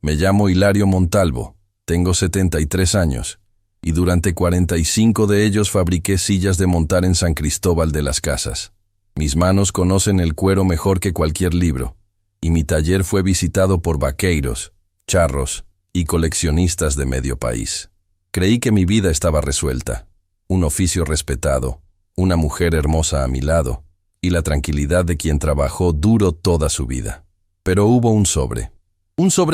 Me llamo Hilario Montalvo, tengo 73 años, y durante 45 de ellos fabriqué sillas de montar en San Cristóbal de las Casas. Mis manos conocen el cuero mejor que cualquier libro, y mi taller fue visitado por vaqueiros, charros y coleccionistas de medio país. Creí que mi vida estaba resuelta, un oficio respetado, una mujer hermosa a mi lado, y la tranquilidad de quien trabajó duro toda su vida. Pero hubo un sobre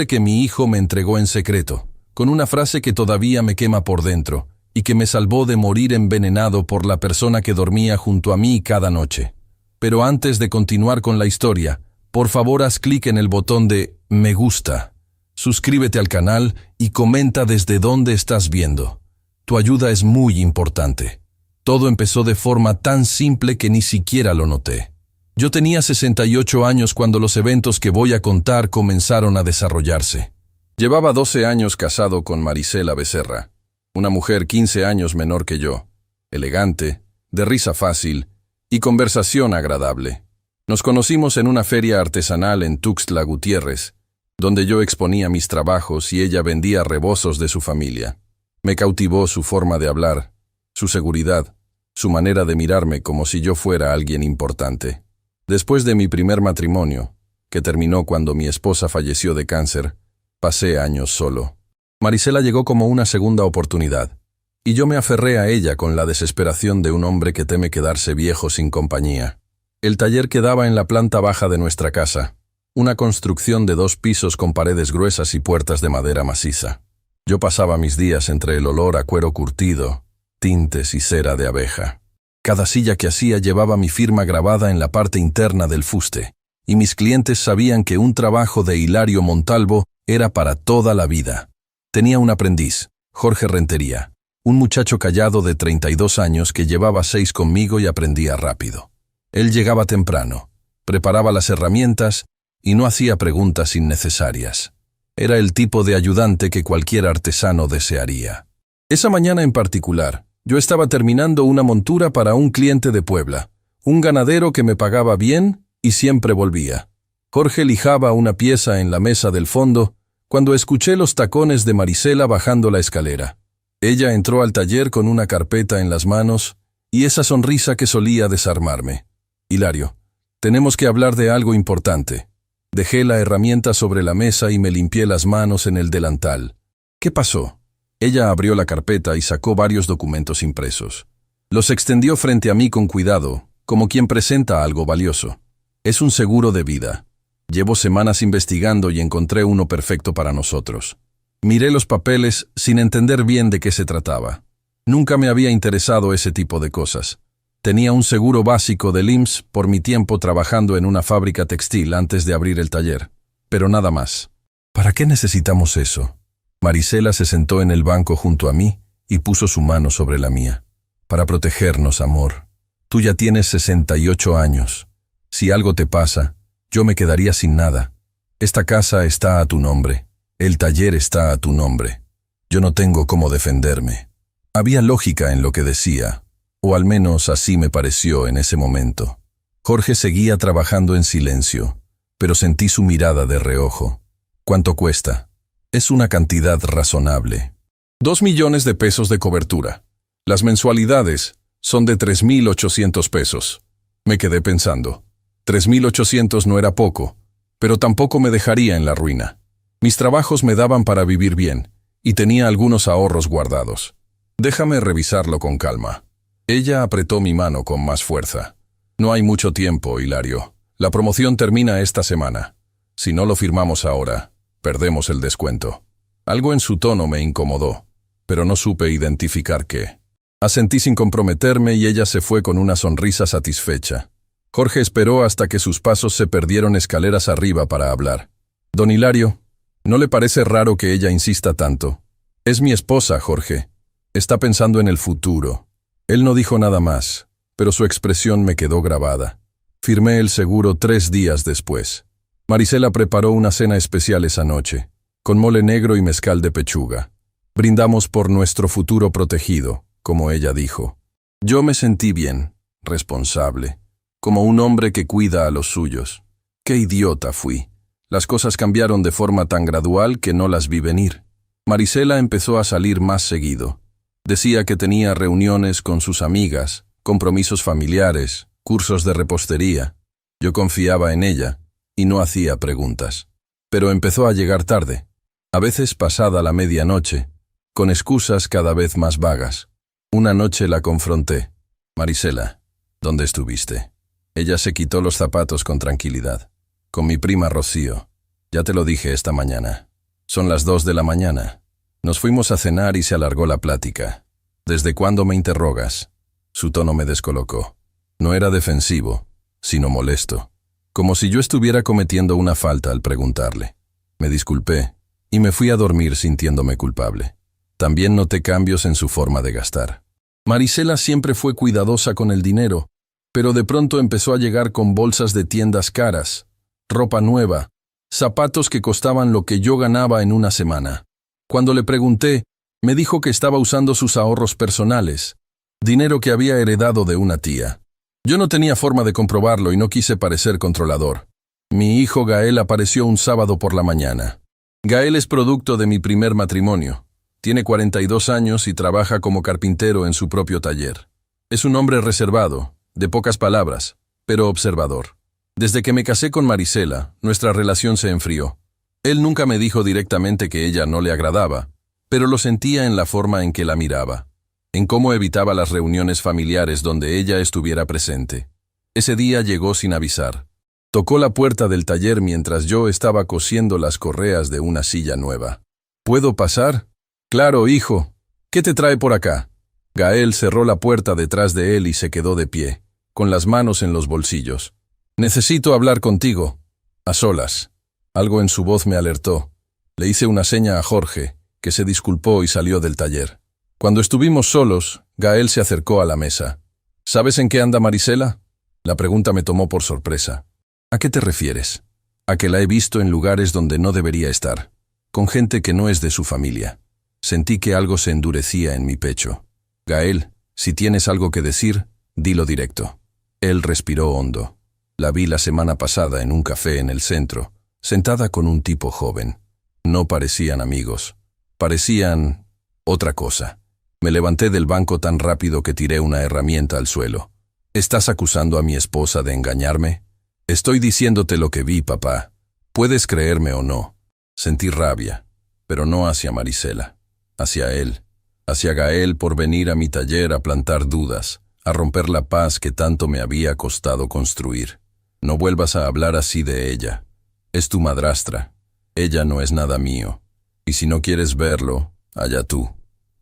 que mi hijo me entregó en secreto, con una frase que todavía me quema por dentro, y que me salvó de morir envenenado por la persona que dormía junto a mí cada noche. Pero antes de continuar con la historia, por favor haz clic en el botón de me gusta, suscríbete al canal y comenta desde dónde estás viendo. Tu ayuda es muy importante. Todo empezó de forma tan simple que ni siquiera lo noté. Yo tenía 68 años cuando los eventos que voy a contar comenzaron a desarrollarse. Llevaba 12 años casado con Marisela Becerra, una mujer 15 años menor que yo, elegante, de risa fácil y conversación agradable. Nos conocimos en una feria artesanal en Tuxtla Gutiérrez, donde yo exponía mis trabajos y ella vendía rebozos de su familia. Me cautivó su forma de hablar, su seguridad, su manera de mirarme como si yo fuera alguien importante. Después de mi primer matrimonio, que terminó cuando mi esposa falleció de cáncer, pasé años solo. Marisela llegó como una segunda oportunidad, y yo me aferré a ella con la desesperación de un hombre que teme quedarse viejo sin compañía. El taller quedaba en la planta baja de nuestra casa, una construcción de 2 pisos con paredes gruesas y puertas de madera maciza. Yo pasaba mis días entre el olor a cuero curtido, tintes y cera de abeja. Cada silla que hacía llevaba mi firma grabada en la parte interna del fuste, y mis clientes sabían que un trabajo de Hilario Montalvo era para toda la vida. Tenía un aprendiz, Jorge Rentería, un muchacho callado de 32 años que llevaba 6 conmigo y aprendía rápido. Él llegaba temprano, preparaba las herramientas y no hacía preguntas innecesarias. Era el tipo de ayudante que cualquier artesano desearía. Esa mañana en particular, yo estaba terminando una montura para un cliente de Puebla, un ganadero que me pagaba bien y siempre volvía. Jorge lijaba una pieza en la mesa del fondo cuando escuché los tacones de Marisela bajando la escalera. Ella entró al taller con una carpeta en las manos y esa sonrisa que solía desarmarme. Hilario, tenemos que hablar de algo importante. Dejé la herramienta sobre la mesa y me limpié las manos en el delantal. ¿Qué pasó? Ella abrió la carpeta y sacó varios documentos impresos. Los extendió frente a mí con cuidado, como quien presenta algo valioso. Es un seguro de vida. Llevo semanas investigando y encontré uno perfecto para nosotros. Miré los papeles sin entender bien de qué se trataba. Nunca me había interesado ese tipo de cosas. Tenía un seguro básico del IMSS por mi tiempo trabajando en una fábrica textil antes de abrir el taller, pero nada más. ¿Para qué necesitamos eso? Marisela se sentó en el banco junto a mí y puso su mano sobre la mía. Para protegernos, amor. Tú ya tienes 68 años. Si algo te pasa, yo me quedaría sin nada. Esta casa está a tu nombre. El taller está a tu nombre. Yo no tengo cómo defenderme. Había lógica en lo que decía, o al menos así me pareció en ese momento. Jorge seguía trabajando en silencio, pero sentí su mirada de reojo. ¿Cuánto cuesta? Es una cantidad razonable. 2 millones de pesos de cobertura. Las mensualidades son de 3.800 pesos. Me quedé pensando. 3.800 no era poco, pero tampoco me dejaría en la ruina. Mis trabajos me daban para vivir bien, y tenía algunos ahorros guardados. Déjame revisarlo con calma. Ella apretó mi mano con más fuerza. No hay mucho tiempo, Hilario. La promoción termina esta semana. Si no lo firmamos ahora, perdemos el descuento. Algo en su tono me incomodó, pero no supe identificar qué. Asentí sin comprometerme y ella se fue con una sonrisa satisfecha. Jorge esperó hasta que sus pasos se perdieron escaleras arriba para hablar. Don Hilario, ¿no le parece raro que ella insista tanto? Es mi esposa, Jorge. Está pensando en el futuro. Él no dijo nada más, pero su expresión me quedó grabada. Firmé el seguro 3 días después. Marisela preparó una cena especial esa noche, con mole negro y mezcal de pechuga. Brindamos por nuestro futuro protegido, como ella dijo. Yo me sentí bien, responsable, como un hombre que cuida a los suyos. Qué idiota fui. Las cosas cambiaron de forma tan gradual que no las vi venir. Marisela empezó a salir más seguido. Decía que tenía reuniones con sus amigas, compromisos familiares, cursos de repostería. Yo confiaba en ella y no hacía preguntas. Pero empezó a llegar tarde, a veces pasada la medianoche, con excusas cada vez más vagas. Una noche la confronté. Marisela, ¿dónde estuviste? Ella se quitó los zapatos con tranquilidad. Con mi prima Rocío. Ya te lo dije esta mañana. Son las 2 de la mañana. Nos fuimos a cenar y se alargó la plática. ¿Desde cuándo me interrogas? Su tono me descolocó. No era defensivo, sino molesto. Como si yo estuviera cometiendo una falta al preguntarle. Me disculpé y me fui a dormir sintiéndome culpable. También noté cambios en su forma de gastar. Marisela siempre fue cuidadosa con el dinero, pero de pronto empezó a llegar con bolsas de tiendas caras, ropa nueva, zapatos que costaban lo que yo ganaba en una semana. Cuando le pregunté, me dijo que estaba usando sus ahorros personales, dinero que había heredado de una tía. Yo no tenía forma de comprobarlo y no quise parecer controlador. Mi hijo Gael apareció un sábado por la mañana. Gael es producto de mi primer matrimonio. Tiene 42 años y trabaja como carpintero en su propio taller. Es un hombre reservado, de pocas palabras, pero observador. Desde que me casé con Marisela, nuestra relación se enfrió. Él nunca me dijo directamente que ella no le agradaba, pero lo sentía en la forma en que la miraba, en cómo evitaba las reuniones familiares donde ella estuviera presente. Ese día llegó sin avisar. Tocó la puerta del taller mientras yo estaba cosiendo las correas de una silla nueva. ¿Puedo pasar? Claro, hijo. ¿Qué te trae por acá? Gael cerró la puerta detrás de él y se quedó de pie, con las manos en los bolsillos. Necesito hablar contigo. A solas. Algo en su voz me alertó. Le hice una seña a Jorge, que se disculpó y salió del taller. Cuando estuvimos solos, Gael se acercó a la mesa. ¿Sabes en qué anda Marisela? La pregunta me tomó por sorpresa. ¿A qué te refieres? A que la he visto en lugares donde no debería estar, con gente que no es de su familia. Sentí que algo se endurecía en mi pecho. Gael, si tienes algo que decir, dilo directo. Él respiró hondo. La vi la semana pasada en un café en el centro, sentada con un tipo joven. No parecían amigos. Parecían otra cosa. Me levanté del banco tan rápido que tiré una herramienta al suelo. ¿Estás acusando a mi esposa de engañarme? Estoy diciéndote lo que vi, papá. Puedes creerme o no. Sentí rabia, pero no hacia Marisela. Hacia él, hacia Gael por venir a mi taller a plantar dudas, a romper la paz que tanto me había costado construir. No vuelvas a hablar así de ella. Es tu madrastra. Ella no es nada mío. Y si no quieres verlo, allá tú.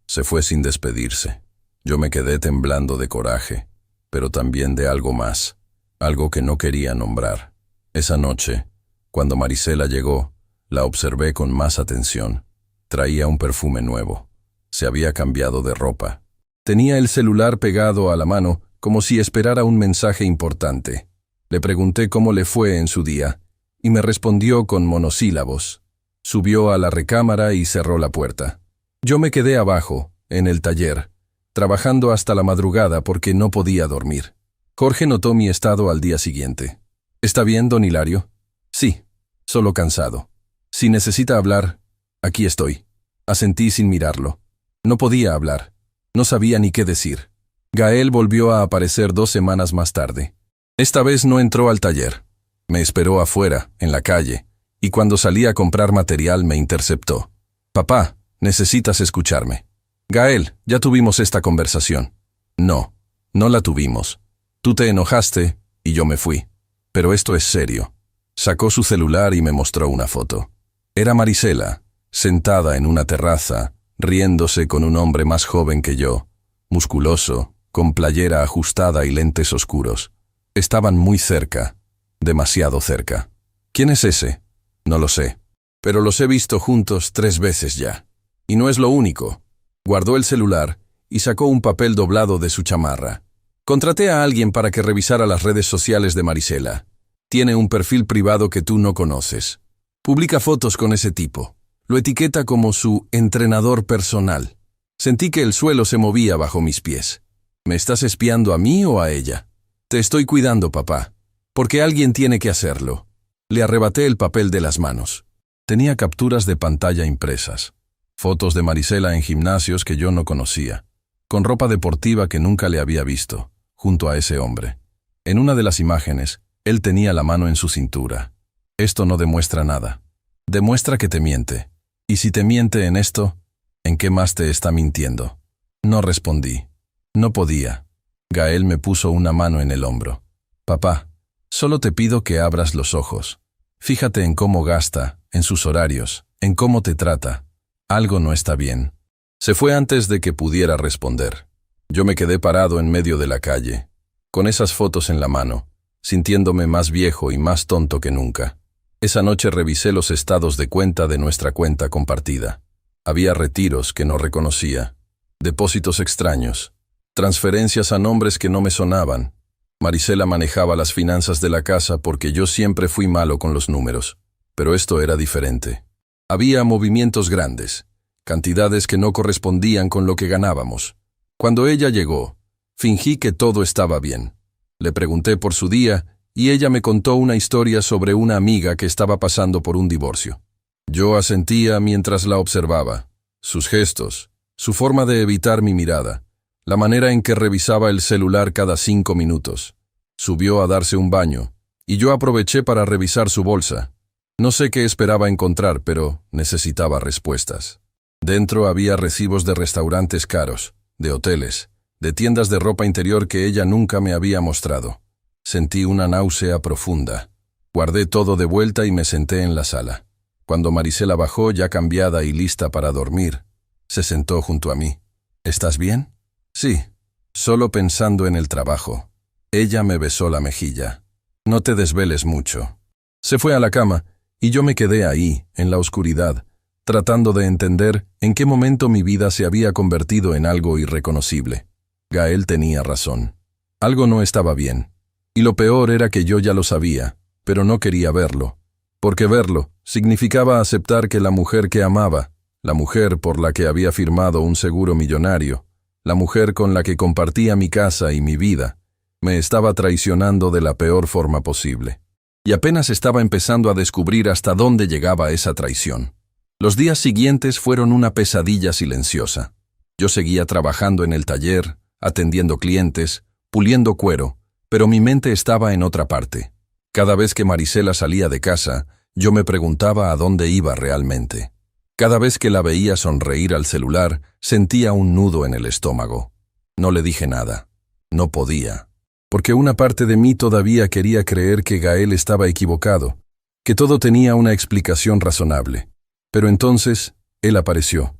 Se fue sin despedirse. Yo me quedé temblando de coraje, pero también de algo más, algo que no quería nombrar. Esa noche, cuando Marisela llegó, la observé con más atención. Traía un perfume nuevo. Se había cambiado de ropa. Tenía el celular pegado a la mano, como si esperara un mensaje importante. Le pregunté cómo le fue en su día, y me respondió con monosílabos. Subió a la recámara y cerró la puerta. Yo me quedé abajo, en el taller, trabajando hasta la madrugada porque no podía dormir. Jorge notó mi estado al día siguiente. ¿Está bien, don Hilario? Sí, solo cansado. Si necesita hablar, aquí estoy. Asentí sin mirarlo. No podía hablar. No sabía ni qué decir. Gael volvió a aparecer 2 semanas más tarde. Esta vez no entró al taller. Me esperó afuera, en la calle, y cuando salí a comprar material me interceptó. Papá, necesitas escucharme. Gael, ya tuvimos esta conversación. No, no la tuvimos. Tú te enojaste y yo me fui. Pero esto es serio. Sacó su celular y me mostró una foto. Era Marisela, sentada en una terraza, riéndose con un hombre más joven que yo, musculoso, con playera ajustada y lentes oscuros. Estaban muy cerca, demasiado cerca. ¿Quién es ese? No lo sé, pero los he visto juntos 3 veces ya. Y no es lo único. Guardó el celular y sacó un papel doblado de su chamarra. Contraté a alguien para que revisara las redes sociales de Marisela. Tiene un perfil privado que tú no conoces. Publica fotos con ese tipo. Lo etiqueta como su entrenador personal. Sentí que el suelo se movía bajo mis pies. ¿Me estás espiando a mí o a ella? Te estoy cuidando, papá. Porque alguien tiene que hacerlo. Le arrebaté el papel de las manos. Tenía capturas de pantalla impresas, fotos de Marisela en gimnasios que yo no conocía, con ropa deportiva que nunca le había visto, junto a ese hombre. En una de las imágenes, él tenía la mano en su cintura. Esto no demuestra nada. Demuestra que te miente. Y si te miente en esto, ¿en qué más te está mintiendo? No respondí. No podía. Gael me puso una mano en el hombro. Papá, solo te pido que abras los ojos. Fíjate en cómo gasta, en sus horarios, en cómo te trata. Algo no está bien. Se fue antes de que pudiera responder. Yo me quedé parado en medio de la calle, con esas fotos en la mano, sintiéndome más viejo y más tonto que nunca. Esa noche revisé los estados de cuenta de nuestra cuenta compartida. Había retiros que no reconocía, depósitos extraños, transferencias a nombres que no me sonaban. Marisela manejaba las finanzas de la casa porque yo siempre fui malo con los números, pero esto era diferente. Había movimientos grandes, cantidades que no correspondían con lo que ganábamos. Cuando ella llegó, fingí que todo estaba bien. Le pregunté por su día y ella me contó una historia sobre una amiga que estaba pasando por un divorcio. Yo asentía mientras la observaba. Sus gestos, su forma de evitar mi mirada, la manera en que revisaba el celular cada 5 minutos. Subió a darse un baño, y yo aproveché para revisar su bolsa. No sé qué esperaba encontrar, pero necesitaba respuestas. Dentro había recibos de restaurantes caros, de hoteles, de tiendas de ropa interior que ella nunca me había mostrado. Sentí una náusea profunda. Guardé todo de vuelta y me senté en la sala. Cuando Marisela bajó, ya cambiada y lista para dormir, se sentó junto a mí. ¿Estás bien? Sí, solo pensando en el trabajo. Ella me besó la mejilla. No te desveles mucho. Se fue a la cama y yo me quedé ahí, en la oscuridad, tratando de entender en qué momento mi vida se había convertido en algo irreconocible. Gael tenía razón. Algo no estaba bien. Y lo peor era que yo ya lo sabía, pero no quería verlo. Porque verlo significaba aceptar que la mujer que amaba, la mujer por la que había firmado un seguro millonario, la mujer con la que compartía mi casa y mi vida, me estaba traicionando de la peor forma posible. Y apenas estaba empezando a descubrir hasta dónde llegaba esa traición. Los días siguientes fueron una pesadilla silenciosa. Yo seguía trabajando en el taller, atendiendo clientes, puliendo cuero, pero mi mente estaba en otra parte. Cada vez que Marisela salía de casa, yo me preguntaba a dónde iba realmente. Cada vez que la veía sonreír al celular, sentía un nudo en el estómago. No le dije nada. No podía. Porque una parte de mí todavía quería creer que Gael estaba equivocado, que todo tenía una explicación razonable. Pero entonces, él apareció.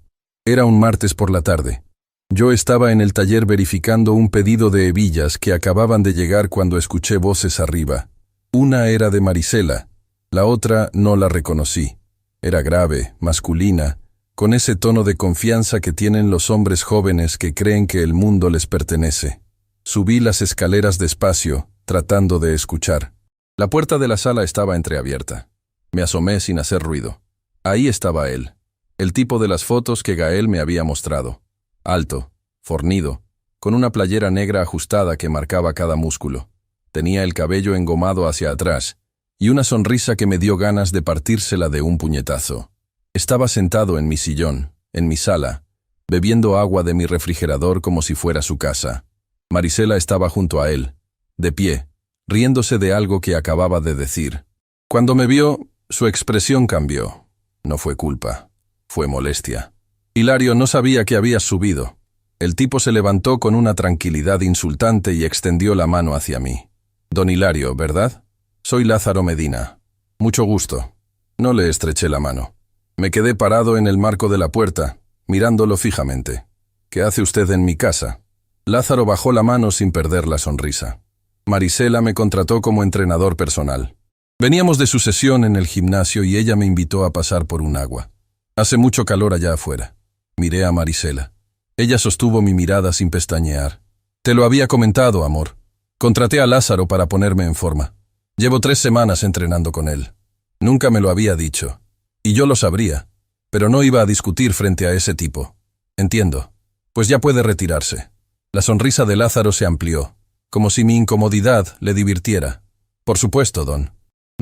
Era un martes por la tarde. Yo estaba en el taller verificando un pedido de hebillas que acababan de llegar cuando escuché voces arriba. Una era de Marisela, la otra no la reconocí. Era grave, masculina, con ese tono de confianza que tienen los hombres jóvenes que creen que el mundo les pertenece. Subí las escaleras despacio, tratando de escuchar. La puerta de la sala estaba entreabierta. Me asomé sin hacer ruido. Ahí estaba él, el tipo de las fotos que Gael me había mostrado. Alto, fornido, con una playera negra ajustada que marcaba cada músculo. Tenía el cabello engomado hacia atrás y una sonrisa que me dio ganas de partírsela de un puñetazo. Estaba sentado en mi sillón, en mi sala, bebiendo agua de mi refrigerador como si fuera su casa. Marisela estaba junto a él, de pie, riéndose de algo que acababa de decir. Cuando me vio, su expresión cambió. No fue culpa, fue molestia. Hilario no sabía que habías subido. El tipo se levantó con una tranquilidad insultante y extendió la mano hacia mí. Don Hilario, ¿verdad? Soy Lázaro Medina. Mucho gusto. No le estreché la mano. Me quedé parado en el marco de la puerta, mirándolo fijamente. ¿Qué hace usted en mi casa? Lázaro bajó la mano sin perder la sonrisa. Marisela me contrató como entrenador personal. Veníamos de su sesión en el gimnasio y ella me invitó a pasar por un agua. Hace mucho calor allá afuera. Miré a Marisela. Ella sostuvo mi mirada sin pestañear. Te lo había comentado, amor. Contraté a Lázaro para ponerme en forma. Llevo 3 semanas entrenando con él. Nunca me lo había dicho. Y yo lo sabría. Pero no iba a discutir frente a ese tipo. Entiendo. Pues ya puede retirarse. La sonrisa de Lázaro se amplió, como si mi incomodidad le divirtiera. Por supuesto, don.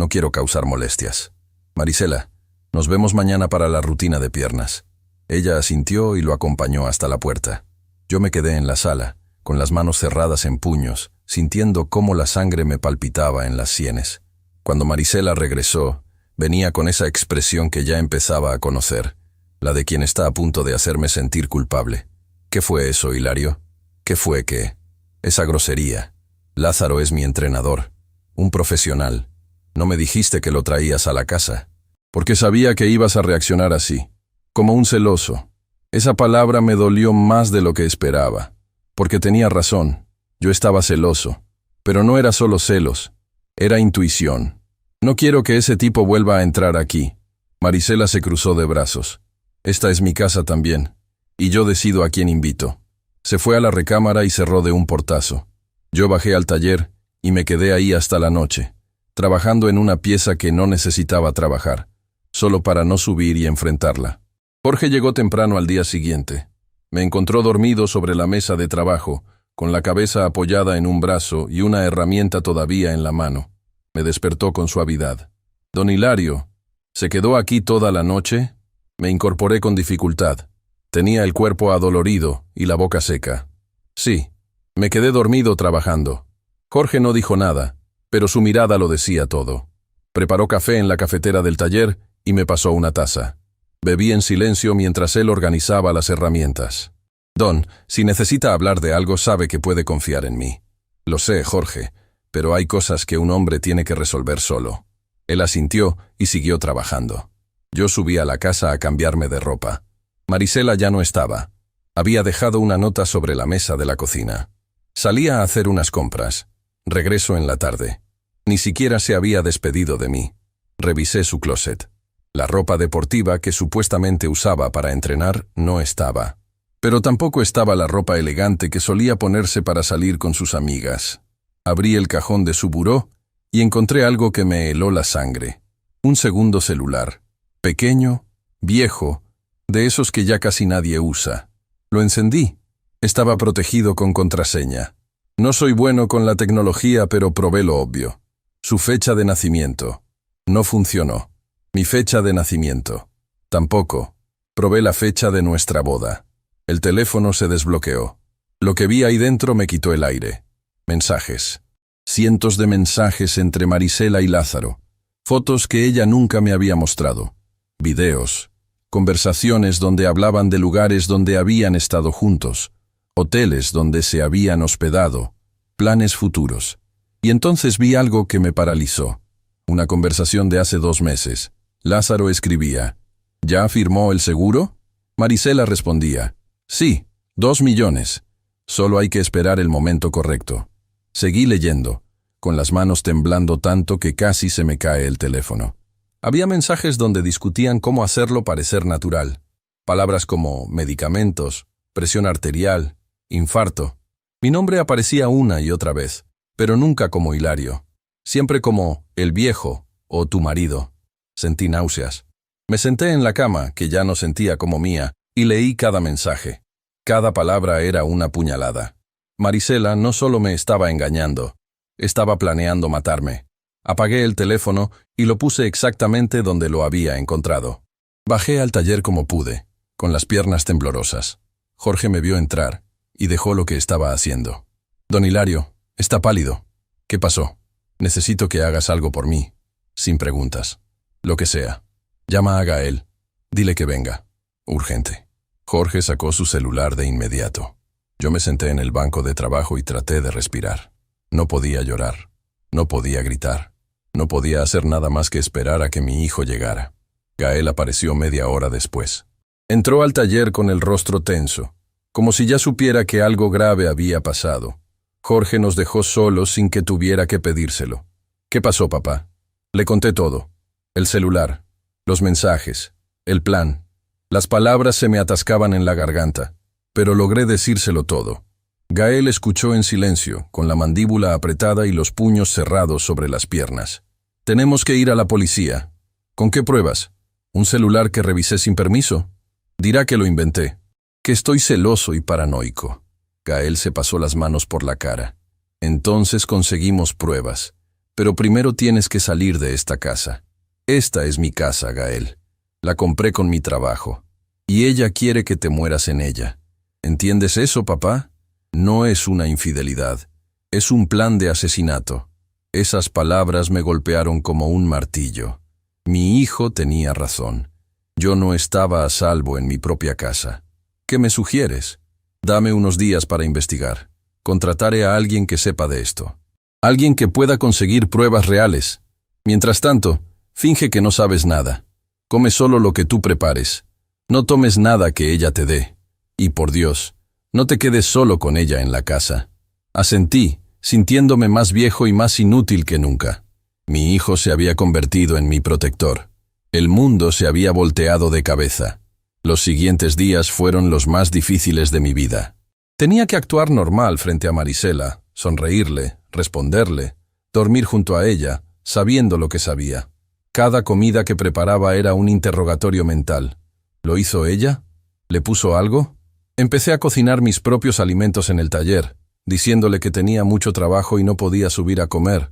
No quiero causar molestias. Marisela, nos vemos mañana para la rutina de piernas. Ella asintió y lo acompañó hasta la puerta. Yo me quedé en la sala, con las manos cerradas en puños, sintiendo cómo la sangre me palpitaba en las sienes. Cuando Marisela regresó, venía con esa expresión que ya empezaba a conocer, la de quien está a punto de hacerme sentir culpable. ¿Qué fue eso, Hilario? ¿Qué fue qué? Esa grosería. Lázaro es mi entrenador, un profesional. No me dijiste que lo traías a la casa, porque sabía que ibas a reaccionar así, como un celoso. Esa palabra me dolió más de lo que esperaba, porque tenía razón. Yo estaba celoso, pero no era solo celos, era intuición. No quiero que ese tipo vuelva a entrar aquí. Marisela se cruzó de brazos. Esta es mi casa también, y yo decido a quién invito. Se fue a la recámara y cerró de un portazo. Yo bajé al taller y me quedé ahí hasta la noche, trabajando en una pieza que no necesitaba trabajar, solo para no subir y enfrentarla. Jorge llegó temprano al día siguiente. Me encontró dormido sobre la mesa de trabajo, con la cabeza apoyada en un brazo y una herramienta todavía en la mano. Me despertó con suavidad. «Don Hilario, ¿se quedó aquí toda la noche?» Me incorporé con dificultad. Tenía el cuerpo adolorido y la boca seca. «Sí, me quedé dormido trabajando». Jorge no dijo nada, pero su mirada lo decía todo. Preparó café en la cafetera del taller y me pasó una taza. Bebí en silencio mientras él organizaba las herramientas. «Don, si necesita hablar de algo, sabe que puede confiar en mí». «Lo sé, Jorge, pero hay cosas que un hombre tiene que resolver solo». Él asintió y siguió trabajando. Yo subí a la casa a cambiarme de ropa. Marisela ya no estaba. Había dejado una nota sobre la mesa de la cocina. Salía a hacer unas compras. Regreso en la tarde. Ni siquiera se había despedido de mí. Revisé su closet. La ropa deportiva que supuestamente usaba para entrenar no estaba. Pero tampoco estaba la ropa elegante que solía ponerse para salir con sus amigas. Abrí el cajón de su buró y encontré algo que me heló la sangre. Un segundo celular. Pequeño, viejo, de esos que ya casi nadie usa. Lo encendí. Estaba protegido con contraseña. No soy bueno con la tecnología, pero probé lo obvio. Su fecha de nacimiento. No funcionó. Mi fecha de nacimiento. Tampoco. Probé la fecha de nuestra boda. El teléfono se desbloqueó. Lo que vi ahí dentro me quitó el aire. Mensajes. Cientos de mensajes entre Marisela y Lázaro. Fotos que ella nunca me había mostrado. Videos. Conversaciones donde hablaban de lugares donde habían estado juntos. Hoteles donde se habían hospedado. Planes futuros. Y entonces vi algo que me paralizó. Una conversación de hace 2 meses. Lázaro escribía: ¿Ya firmó el seguro? Marisela respondía: Sí, 2 millones. Solo hay que esperar el momento correcto. Seguí leyendo, con las manos temblando tanto que casi se me cae el teléfono. Había mensajes donde discutían cómo hacerlo parecer natural. Palabras como medicamentos, presión arterial, infarto. Mi nombre aparecía una y otra vez, pero nunca como Hilario. Siempre como el viejo o tu marido. Sentí náuseas. Me senté en la cama, que ya no sentía como mía, y leí cada mensaje. Cada palabra era una puñalada. Marisela no solo me estaba engañando, estaba planeando matarme. Apagué el teléfono y lo puse exactamente donde lo había encontrado. Bajé al taller como pude, con las piernas temblorosas. Jorge me vio entrar y dejó lo que estaba haciendo. «Don Hilario, está pálido. ¿Qué pasó? Necesito que hagas algo por mí, sin preguntas. Lo que sea. Llama a Gael. Dile que venga. Urgente». Jorge sacó su celular de inmediato. Yo me senté en el banco de trabajo y traté de respirar. No podía llorar. No podía gritar. No podía hacer nada más que esperar a que mi hijo llegara. Gael apareció media hora después. Entró al taller con el rostro tenso, como si ya supiera que algo grave había pasado. Jorge nos dejó solos sin que tuviera que pedírselo. «¿Qué pasó, papá?» Le conté todo. El celular, los mensajes, el plan. Las palabras se me atascaban en la garganta, pero logré decírselo todo. Gael escuchó en silencio, con la mandíbula apretada y los puños cerrados sobre las piernas. «Tenemos que ir a la policía». «¿Con qué pruebas? ¿Un celular que revisé sin permiso?» «Dirá que lo inventé. Que estoy celoso y paranoico». Gael se pasó las manos por la cara. «Entonces conseguimos pruebas. Pero primero tienes que salir de esta casa. Esta es mi casa, Gael. La compré con mi trabajo. Y ella quiere que te mueras en ella. ¿Entiendes eso, papá? No es una infidelidad. Es un plan de asesinato. Esas palabras me golpearon como un martillo. Mi hijo tenía razón. Yo no estaba a salvo en mi propia casa. ¿Qué me sugieres? Dame unos días para investigar. Contrataré a alguien que sepa de esto. Alguien que pueda conseguir pruebas reales. Mientras tanto, finge que no sabes nada. Come solo lo que tú prepares. No tomes nada que ella te dé. Y por Dios, no te quedes solo con ella en la casa. Asentí, sintiéndome más viejo y más inútil que nunca. Mi hijo se había convertido en mi protector. El mundo se había volteado de cabeza. Los siguientes días fueron los más difíciles de mi vida. Tenía que actuar normal frente a Marisela, sonreírle, responderle, dormir junto a ella, sabiendo lo que sabía. Cada comida que preparaba era un interrogatorio mental. ¿Lo hizo ella? ¿Le puso algo? Empecé a cocinar mis propios alimentos en el taller, diciéndole que tenía mucho trabajo y no podía subir a comer.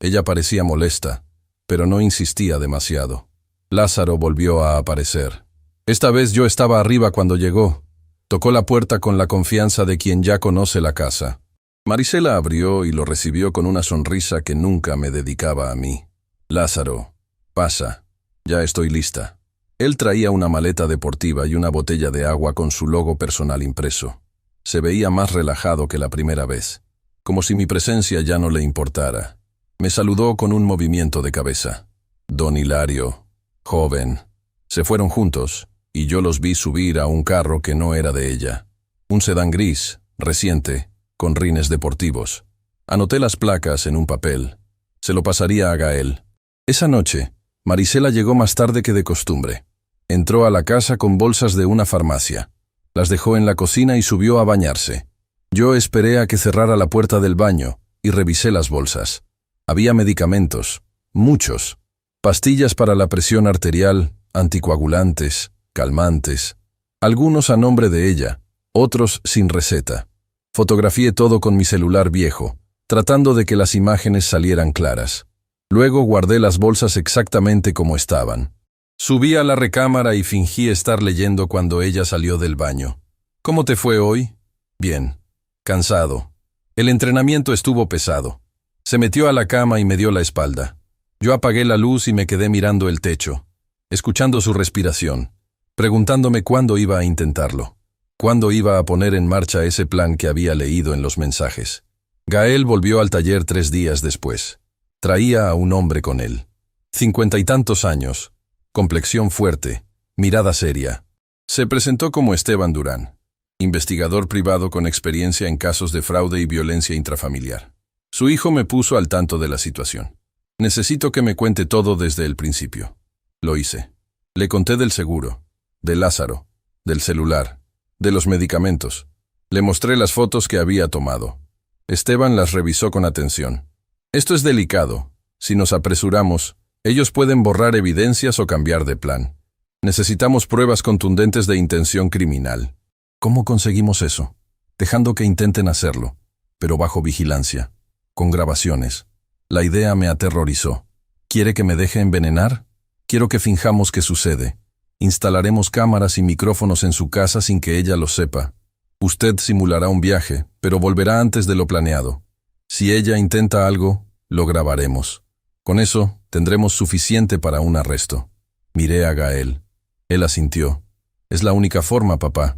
Ella parecía molesta, pero no insistía demasiado. Lázaro volvió a aparecer. Esta vez yo estaba arriba cuando llegó. Tocó la puerta con la confianza de quien ya conoce la casa. Marisela abrió y lo recibió con una sonrisa que nunca me dedicaba a mí. Lázaro, pasa, ya estoy lista. Él traía una maleta deportiva y una botella de agua con su logo personal impreso. Se veía más relajado que la primera vez, como si mi presencia ya no le importara. Me saludó con un movimiento de cabeza. Don Hilario, joven. Se fueron juntos, y yo los vi subir a un carro que no era de ella. Un sedán gris, reciente, con rines deportivos. Anoté las placas en un papel. Se lo pasaría a Gael. Esa noche, Marisela llegó más tarde que de costumbre. Entró a la casa con bolsas de una farmacia. Las dejó en la cocina y subió a bañarse. Yo esperé a que cerrara la puerta del baño y revisé las bolsas. Había medicamentos, muchos. Pastillas para la presión arterial, anticoagulantes, calmantes. Algunos a nombre de ella, otros sin receta. Fotografié todo con mi celular viejo, tratando de que las imágenes salieran claras. Luego guardé las bolsas exactamente como estaban. Subí a la recámara y fingí estar leyendo cuando ella salió del baño. ¿Cómo te fue hoy? Bien. Cansado. El entrenamiento estuvo pesado. Se metió a la cama y me dio la espalda. Yo apagué la luz y me quedé mirando el techo, escuchando su respiración, preguntándome cuándo iba a intentarlo, cuándo iba a poner en marcha ese plan que había leído en los mensajes. Gael volvió al taller 3 días después. Traía a un hombre con él. 50 y tantos años, complexión fuerte, mirada seria. Se presentó como Esteban Durán, investigador privado con experiencia en casos de fraude y violencia intrafamiliar. Su hijo me puso al tanto de la situación. Necesito que me cuente todo desde el principio. Lo hice. Le conté del seguro, de Lázaro, del celular, de los medicamentos. Le mostré las fotos que había tomado. Esteban las revisó con atención. Esto es delicado. Si nos apresuramos, ellos pueden borrar evidencias o cambiar de plan. Necesitamos pruebas contundentes de intención criminal. ¿Cómo conseguimos eso? Dejando que intenten hacerlo, pero bajo vigilancia, con grabaciones. La idea me aterrorizó. ¿Quiere que me deje envenenar? Quiero que finjamos que sucede. Instalaremos cámaras y micrófonos en su casa sin que ella lo sepa. Usted simulará un viaje, pero volverá antes de lo planeado. Si ella intenta algo, lo grabaremos. Con eso, tendremos suficiente para un arresto. Miré a Gael. Él asintió. Es la única forma, papá.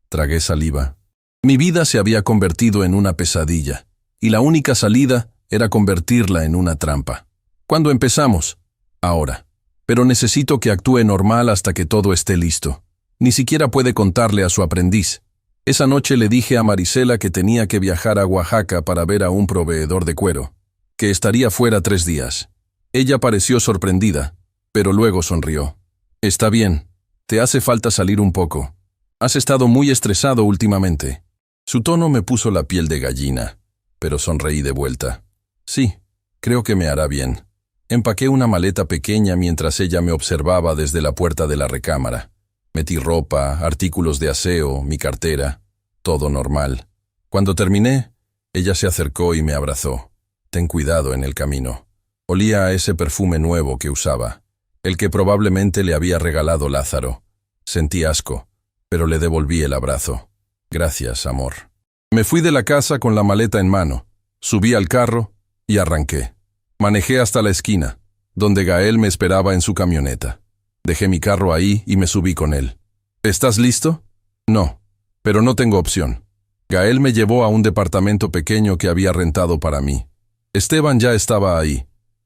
Tragué saliva. Mi vida se había convertido en una pesadilla, y la única salida era convertirla en una trampa. ¿Cuándo empezamos? Ahora. Pero necesito que actúe normal hasta que todo esté listo. Ni siquiera puede contarle a su aprendiz. Esa noche le dije a Marisela que tenía que viajar a Oaxaca para ver a un proveedor de cuero, que estaría fuera 3 días. Ella pareció sorprendida, pero luego sonrió. Está bien, te hace falta salir un poco. Has estado muy estresado últimamente. Su tono me puso la piel de gallina, pero sonreí de vuelta. Sí, creo que me hará bien. Empaqué una maleta pequeña mientras ella me observaba desde la puerta de la recámara. Metí ropa, artículos de aseo, mi cartera, todo normal. Cuando terminé, ella se acercó y me abrazó. Ten cuidado en el camino. Olía a ese perfume nuevo que usaba, el que probablemente le había regalado Lázaro. Sentí asco, pero le devolví el abrazo. Gracias, amor. Me fui de la casa con la maleta en mano, subí al carro y arranqué. Manejé hasta la esquina, donde Gael me esperaba en su camioneta. Dejé mi carro ahí y me subí con él. ¿Estás listo? No, pero no tengo opción. Gael me llevó a un departamento pequeño que había rentado para mí. Esteban ya estaba ahí,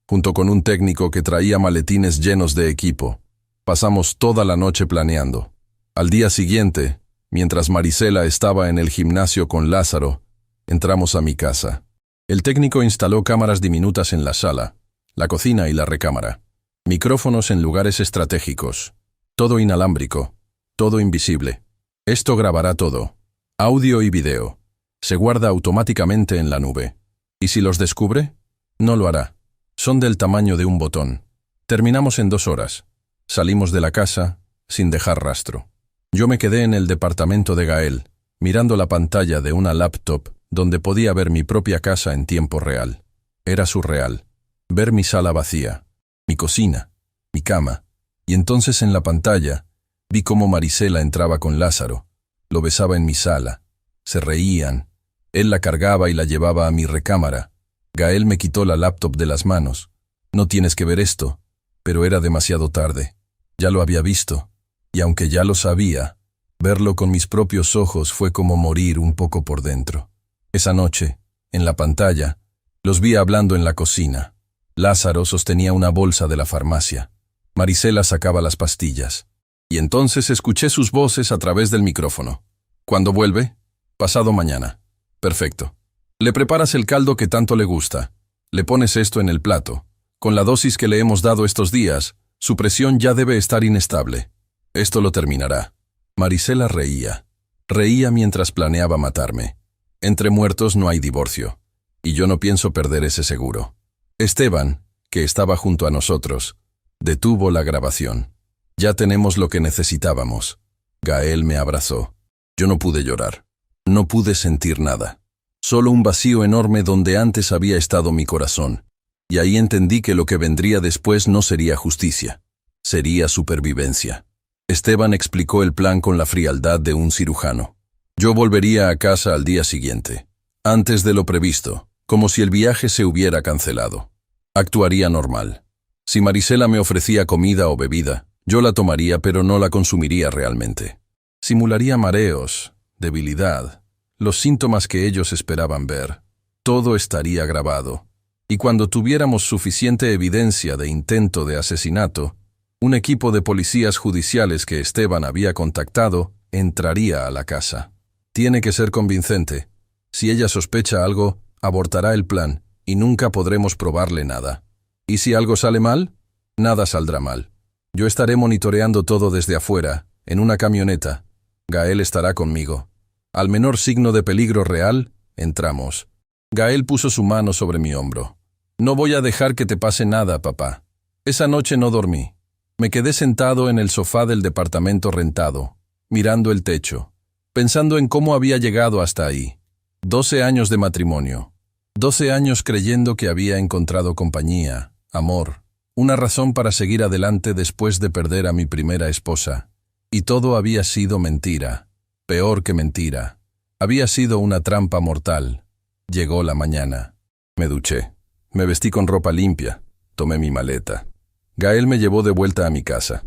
junto con un técnico que traía maletines llenos de equipo. Pasamos toda la noche planeando. Al día siguiente, mientras Marisela estaba en el gimnasio con Lázaro, entramos a mi casa. El técnico instaló cámaras diminutas en la sala, la cocina y la recámara. Micrófonos en lugares estratégicos. Todo inalámbrico, todo invisible. Esto grabará todo. Audio y video. Se guarda automáticamente en la nube. ¿Y si los descubre? No lo hará. Son del tamaño de un botón. Terminamos en 2 horas. Salimos de la casa sin dejar rastro. Yo me quedé en el departamento de Gael, mirando la pantalla de una laptop donde podía ver mi propia casa en tiempo real. Era surreal. Ver mi sala vacía, mi cocina, mi cama. Y entonces en la pantalla vi cómo Marisela entraba con Lázaro. Lo besaba en mi sala. Se reían. Él la cargaba y la llevaba a mi recámara. Gael me quitó la laptop de las manos. No tienes que ver esto, pero era demasiado tarde. Ya lo había visto. Y aunque ya lo sabía, verlo con mis propios ojos fue como morir un poco por dentro. Esa noche, en la pantalla, los vi hablando en la cocina. Lázaro sostenía una bolsa de la farmacia. Marisela sacaba las pastillas. Y entonces escuché sus voces a través del micrófono. ¿Cuándo vuelve? Pasado mañana. Perfecto. Le preparas el caldo que tanto le gusta. Le pones esto en el plato. Con la dosis que le hemos dado estos días, su presión ya debe estar inestable. Esto lo terminará. Marisela reía. Reía mientras planeaba matarme. Entre muertos no hay divorcio. Y yo no pienso perder ese seguro. Esteban, que estaba junto a nosotros, detuvo la grabación. Ya tenemos lo que necesitábamos. Gael me abrazó. Yo no pude llorar. No pude sentir nada. Solo un vacío enorme donde antes había estado mi corazón. Y ahí entendí que lo que vendría después no sería justicia. Sería supervivencia. Esteban explicó el plan con la frialdad de un cirujano. Yo volvería a casa al día siguiente, antes de lo previsto, como si el viaje se hubiera cancelado. Actuaría normal. Si Marisela me ofrecía comida o bebida, yo la tomaría pero no la consumiría realmente. Simularía mareos, debilidad, los síntomas que ellos esperaban ver. Todo estaría grabado. Y cuando tuviéramos suficiente evidencia de intento de asesinato, un equipo de policías judiciales que Esteban había contactado entraría a la casa. Tiene que ser convincente. Si ella sospecha algo, abortará el plan y nunca podremos probarle nada. ¿Y si algo sale mal? Nada saldrá mal. Yo estaré monitoreando todo desde afuera, en una camioneta. Gael estará conmigo. Al menor signo de peligro real, entramos. Gael puso su mano sobre mi hombro. No voy a dejar que te pase nada, papá. Esa noche no dormí. Me quedé sentado en el sofá del departamento rentado, mirando el techo, pensando en cómo había llegado hasta ahí. 12 años de matrimonio. 12 años creyendo que había encontrado compañía, amor, una razón para seguir adelante después de perder a mi primera esposa. Y todo había sido mentira. Peor que mentira. Había sido una trampa mortal. Llegó la mañana. Me duché. Me vestí con ropa limpia. Tomé mi maleta. Gael me llevó de vuelta a mi casa.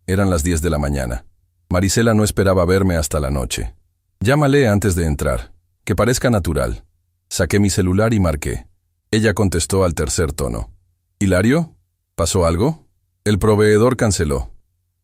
Eran las 10 de la mañana. Marisela no esperaba verme hasta la noche. Llámale antes de entrar. Que parezca natural. Saqué mi celular y marqué. Ella contestó al tercer tono. ¿Hilario? ¿Pasó algo? El proveedor canceló.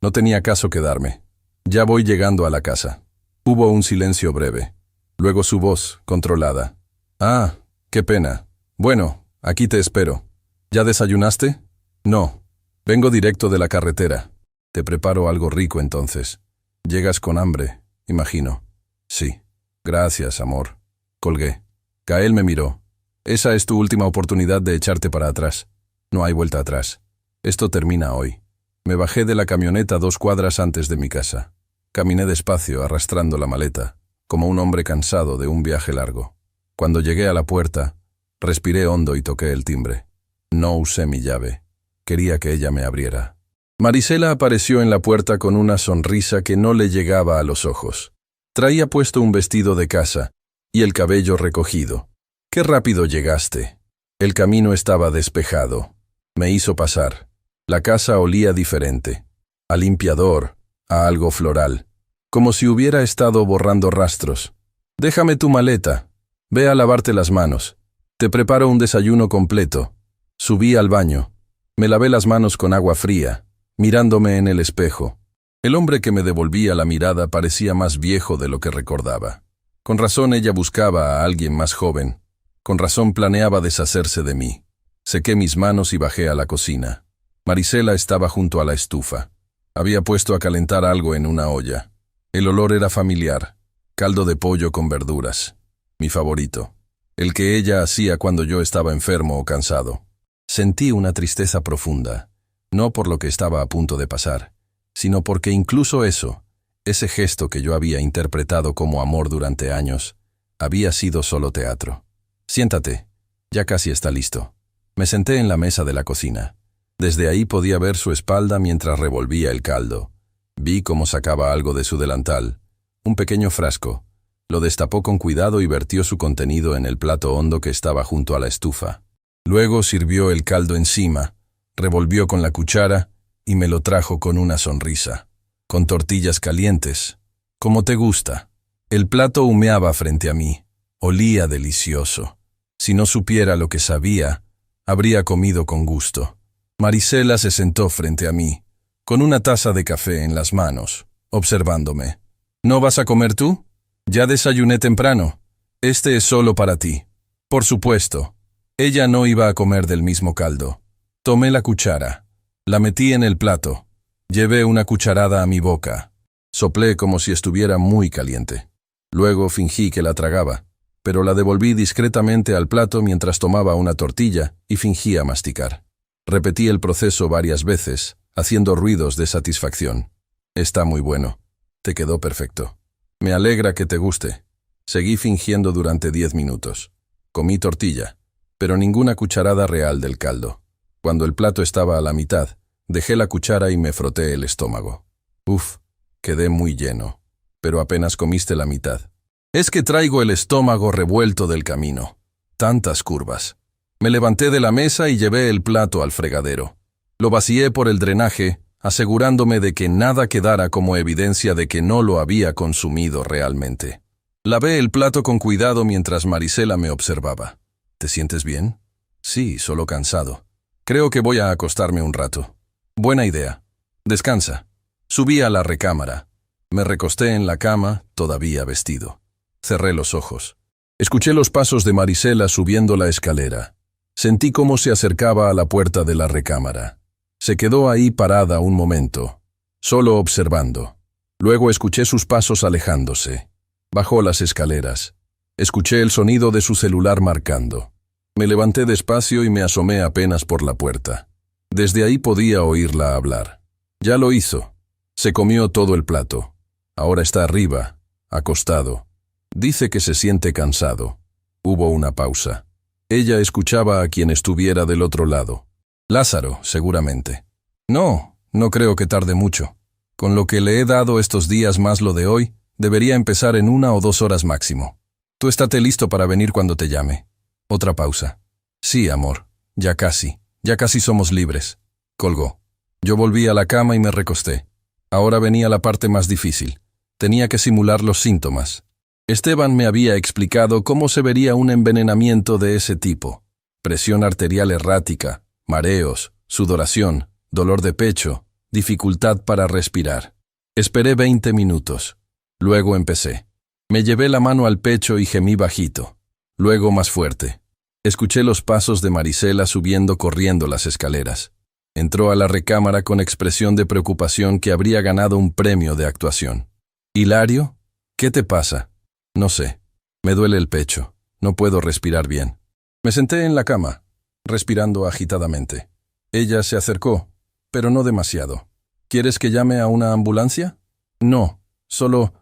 No tenía caso quedarme. Ya voy llegando a la casa. Hubo un silencio breve. Luego su voz, controlada. Ah, qué pena. Bueno, aquí te espero. ¿Ya desayunaste? No. Vengo directo de la carretera. Te preparo algo rico entonces. Llegas con hambre, imagino. Sí. Gracias, amor. Colgué. Gael me miró. Esa es tu última oportunidad de echarte para atrás. No hay vuelta atrás. Esto termina hoy. Me bajé de la camioneta 2 cuadras antes de mi casa. Caminé despacio, arrastrando la maleta, como un hombre cansado de un viaje largo. Cuando llegué a la puerta, respiré hondo y toqué el timbre. No usé mi llave. Quería que ella me abriera. Marisela apareció en la puerta con una sonrisa que no le llegaba a los ojos. Traía puesto un vestido de casa y el cabello recogido. ¡Qué rápido llegaste! El camino estaba despejado. Me hizo pasar. La casa olía diferente. A limpiador, a algo floral. Como si hubiera estado borrando rastros. Déjame tu maleta. Ve a lavarte las manos. Te preparo un desayuno completo. Subí al baño. Me lavé las manos con agua fría, mirándome en el espejo. El hombre que me devolvía la mirada parecía más viejo de lo que recordaba. Con razón ella buscaba a alguien más joven. Con razón planeaba deshacerse de mí. Sequé mis manos y bajé a la cocina. Marisela estaba junto a la estufa. Había puesto a calentar algo en una olla. El olor era familiar. Caldo de pollo con verduras. Mi favorito. El que ella hacía cuando yo estaba enfermo o cansado. Sentí una tristeza profunda. No por lo que estaba a punto de pasar, sino porque incluso eso, ese gesto que yo había interpretado como amor durante años, había sido solo teatro. Siéntate. Ya casi está listo. Me senté en la mesa de la cocina. Desde ahí podía ver su espalda mientras revolvía el caldo. Vi cómo sacaba algo de su delantal, un pequeño frasco. Lo destapó con cuidado y vertió su contenido en el plato hondo que estaba junto a la estufa. Luego sirvió el caldo encima, revolvió con la cuchara y me lo trajo con una sonrisa. Con tortillas calientes, como te gusta. El plato humeaba frente a mí. Olía delicioso. Si no supiera lo que sabía, habría comido con gusto. Marisela se sentó frente a mí, con una taza de café en las manos, observándome. ¿No vas a comer tú? Ya desayuné temprano. Este es solo para ti. Por supuesto. Ella no iba a comer del mismo caldo. Tomé la cuchara. La metí en el plato. Llevé una cucharada a mi boca. Soplé como si estuviera muy caliente. Luego fingí que la tragaba, pero la devolví discretamente al plato mientras tomaba una tortilla y fingía masticar. Repetí el proceso varias veces, haciendo ruidos de satisfacción. Está muy bueno. Te quedó perfecto. Me alegra que te guste. Seguí fingiendo durante 10 minutos. Comí tortilla, pero ninguna cucharada real del caldo. Cuando el plato estaba a la mitad, dejé la cuchara y me froté el estómago. Uf, quedé muy lleno, pero apenas comiste la mitad. Es que traigo el estómago revuelto del camino. Tantas curvas. Me levanté de la mesa y llevé el plato al fregadero. Lo vacié por el drenaje, asegurándome de que nada quedara como evidencia de que no lo había consumido realmente. Lavé el plato con cuidado mientras Marisela me observaba. ¿Te sientes bien? Sí, solo cansado. Creo que voy a acostarme un rato. Buena idea. Descansa. Subí a la recámara. Me recosté en la cama, todavía vestido. Cerré los ojos. Escuché los pasos de Marisela subiendo la escalera. Sentí cómo se acercaba a la puerta de la recámara. Se quedó ahí parada un momento, solo observando. Luego escuché sus pasos alejándose. Bajó las escaleras. Escuché el sonido de su celular marcando. Me levanté despacio y me asomé apenas por la puerta. Desde ahí podía oírla hablar. Ya lo hizo. Se comió todo el plato. Ahora está arriba, acostado. Dice que se siente cansado. Hubo una pausa. Ella escuchaba a quien estuviera del otro lado. Lázaro, seguramente. No creo que tarde mucho. Con lo que le he dado estos días más lo de hoy, debería empezar en 1 o 2 horas máximo. Tú estate listo para venir cuando te llame. Otra pausa. Sí, amor. Ya casi somos libres. Colgó. Yo volví a la cama y me recosté. Ahora venía la parte más difícil. Tenía que simular los síntomas. Esteban me había explicado cómo se vería un envenenamiento de ese tipo. Presión arterial errática, mareos, sudoración, dolor de pecho, dificultad para respirar. Esperé 20 minutos. Luego empecé. Me llevé la mano al pecho y gemí bajito. Luego más fuerte. Escuché los pasos de Marisela subiendo corriendo las escaleras. Entró a la recámara con expresión de preocupación que habría ganado un premio de actuación. ¿Hilario? ¿Qué te pasa? No sé. Me duele el pecho. No puedo respirar bien. Me senté en la cama, respirando agitadamente. Ella se acercó, pero no demasiado. ¿Quieres que llame a una ambulancia? No, solo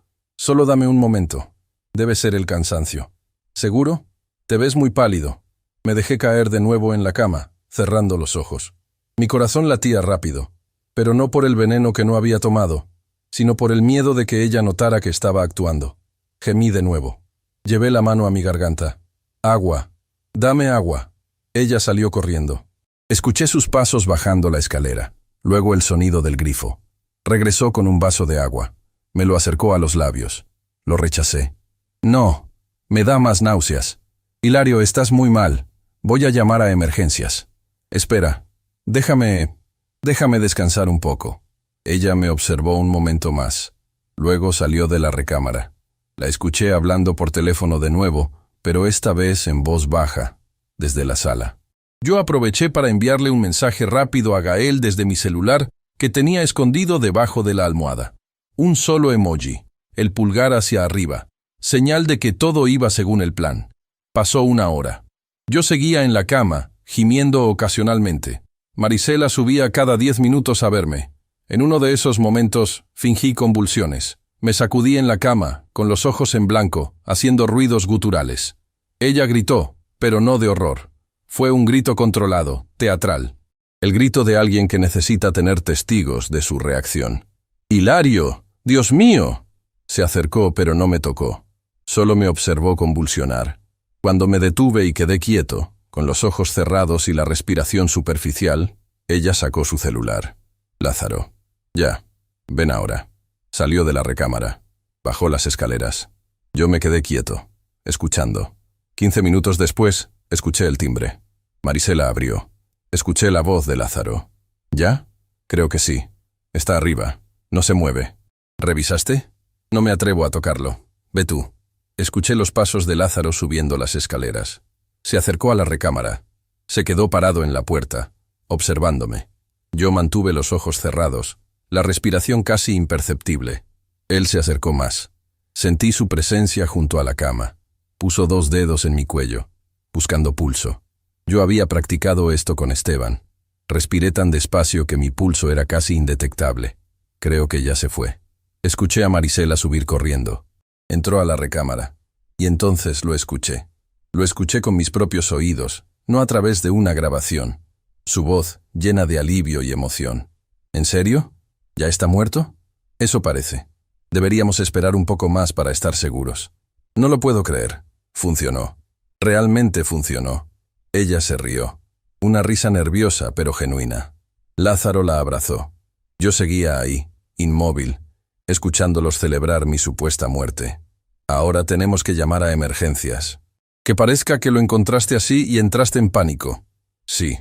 dame un momento. Debe ser el cansancio. ¿Seguro? Te ves muy pálido. Me dejé caer de nuevo en la cama, cerrando los ojos. Mi corazón latía rápido, pero no por el veneno que no había tomado, sino por el miedo de que ella notara que estaba actuando. Gemí de nuevo. Llevé la mano a mi garganta. «Agua. Dame agua». Ella salió corriendo. Escuché sus pasos bajando la escalera, luego el sonido del grifo. Regresó con un vaso de agua. Me lo acercó a los labios. Lo rechacé. «No, me da más náuseas. Hilario, estás muy mal. Voy a llamar a emergencias». «Espera, déjame descansar un poco». Ella me observó un momento más. Luego salió de la recámara. La escuché hablando por teléfono de nuevo, pero esta vez en voz baja, desde la sala. Yo aproveché para enviarle un mensaje rápido a Gael desde mi celular que tenía escondido debajo de la almohada. Un solo emoji, el pulgar hacia arriba, señal de que todo iba según el plan. Pasó una hora. Yo seguía en la cama, gimiendo ocasionalmente. Marisela subía cada 10 minutos a verme. En uno de esos momentos fingí convulsiones. Me sacudí en la cama, con los ojos en blanco, haciendo ruidos guturales. Ella gritó, pero no de horror. Fue un grito controlado, teatral. El grito de alguien que necesita tener testigos de su reacción. «¡Hilario! ¡Dios mío!». Se acercó, pero no me tocó. Solo me observó convulsionar. Cuando me detuve y quedé quieto, con los ojos cerrados y la respiración superficial, ella sacó su celular. «Lázaro. Ya. Ven ahora». Salió de la recámara. Bajó las escaleras. Yo me quedé quieto, escuchando. 15 minutos después, escuché el timbre. Marisela abrió. Escuché la voz de Lázaro. ¿Ya? Creo que sí. Está arriba. No se mueve. ¿Revisaste? No me atrevo a tocarlo. Ve tú. Escuché los pasos de Lázaro subiendo las escaleras. Se acercó a la recámara. Se quedó parado en la puerta, observándome. Yo mantuve los ojos cerrados, la respiración casi imperceptible. Él se acercó más. Sentí su presencia junto a la cama. Puso 2 dedos en mi cuello, buscando pulso. Yo había practicado esto con Esteban. Respiré tan despacio que mi pulso era casi indetectable. Creo que ya se fue. Escuché a Marisela subir corriendo. Entró a la recámara. Y entonces lo escuché. Lo escuché con mis propios oídos, no a través de una grabación. Su voz, llena de alivio y emoción. ¿En serio? ¿Ya está muerto? Eso parece. Deberíamos esperar un poco más para estar seguros. No lo puedo creer. Funcionó. Realmente funcionó. Ella se rió. Una risa nerviosa pero genuina. Lázaro la abrazó. Yo seguía ahí, inmóvil, escuchándolos celebrar mi supuesta muerte. Ahora tenemos que llamar a emergencias. Que parezca que lo encontraste así y entraste en pánico. Sí.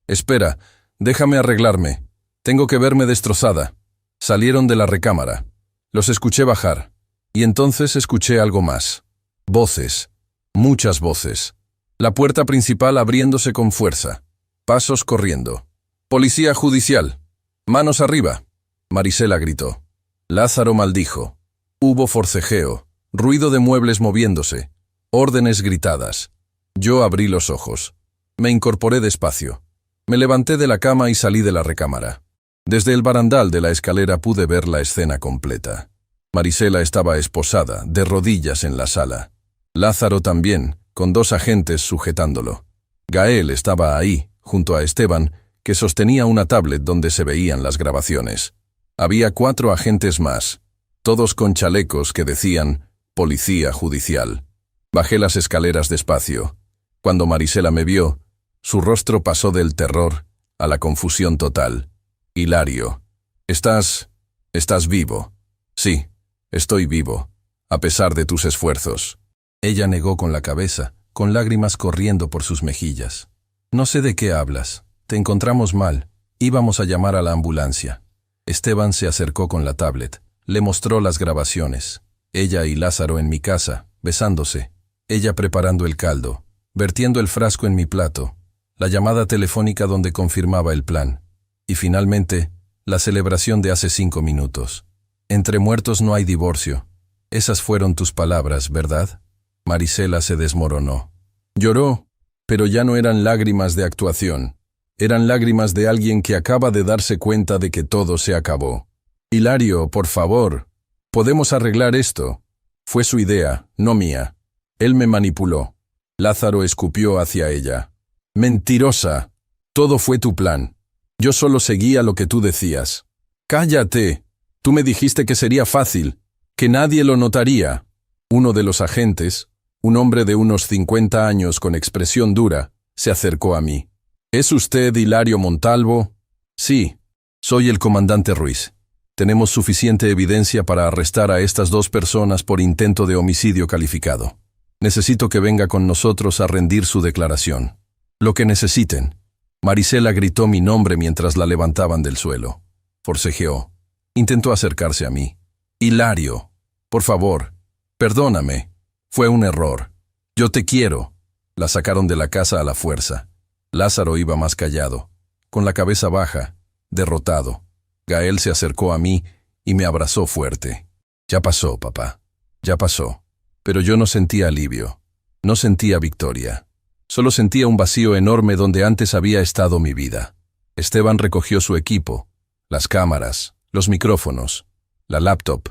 Espera, déjame arreglarme. Tengo que verme destrozada. Salieron de la recámara. Los escuché bajar. Y entonces escuché algo más. Voces. Muchas voces. La puerta principal abriéndose con fuerza. Pasos corriendo. «Policía judicial. Manos arriba». Marisela gritó. Lázaro maldijo. Hubo forcejeo. Ruido de muebles moviéndose. Órdenes gritadas. Yo abrí los ojos. Me incorporé despacio. Me levanté de la cama y salí de la recámara. Desde el barandal de la escalera pude ver la escena completa. Marisela estaba esposada, de rodillas en la sala. Lázaro también, con 2 agentes sujetándolo. Gael estaba ahí, junto a Esteban, que sostenía una tablet donde se veían las grabaciones. Había 4 agentes más, todos con chalecos que decían «Policía Judicial». Bajé las escaleras despacio. Cuando Marisela me vio, su rostro pasó del terror a la confusión total. «Hilario, ¿estás vivo?» «Sí, estoy vivo, a pesar de tus esfuerzos». Ella negó con la cabeza, con lágrimas corriendo por sus mejillas. «No sé de qué hablas. Te encontramos mal. Íbamos a llamar a la ambulancia». Esteban se acercó con la tablet. Le mostró las grabaciones. Ella y Lázaro en mi casa, besándose. Ella preparando el caldo, vertiendo el frasco en mi plato. La llamada telefónica donde confirmaba el plan. Y finalmente, la celebración de hace 5 minutos. «Entre muertos no hay divorcio». Esas fueron tus palabras, ¿verdad? Marisela se desmoronó. Lloró, pero ya no eran lágrimas de actuación. Eran lágrimas de alguien que acaba de darse cuenta de que todo se acabó. «Hilario, por favor, podemos arreglar esto». Fue su idea, no mía. Él me manipuló. Lázaro escupió hacia ella. «Mentirosa. Todo fue tu plan. Yo solo seguía lo que tú decías. ¡Cállate! Tú me dijiste que sería fácil, que nadie lo notaría. Uno de los agentes, un hombre de unos 50 años con expresión dura, se acercó a mí. ¿Es usted Hilario Montalvo? Sí, soy el comandante Ruiz. Tenemos suficiente evidencia para arrestar a estas dos personas por intento de homicidio calificado. Necesito que venga con nosotros a rendir su declaración. Lo que necesiten. Marisela gritó mi nombre mientras la levantaban del suelo. Forcejeó. Intentó acercarse a mí. Hilario, por favor, perdóname. Fue un error. Yo te quiero. La sacaron de la casa a la fuerza. Lázaro iba más callado, con la cabeza baja, derrotado. Gael se acercó a mí y me abrazó fuerte. Ya pasó, papá. Ya pasó. Pero yo no sentía alivio. No sentía victoria. Solo sentía un vacío enorme donde antes había estado mi vida. Esteban recogió su equipo, las cámaras, los micrófonos, la laptop.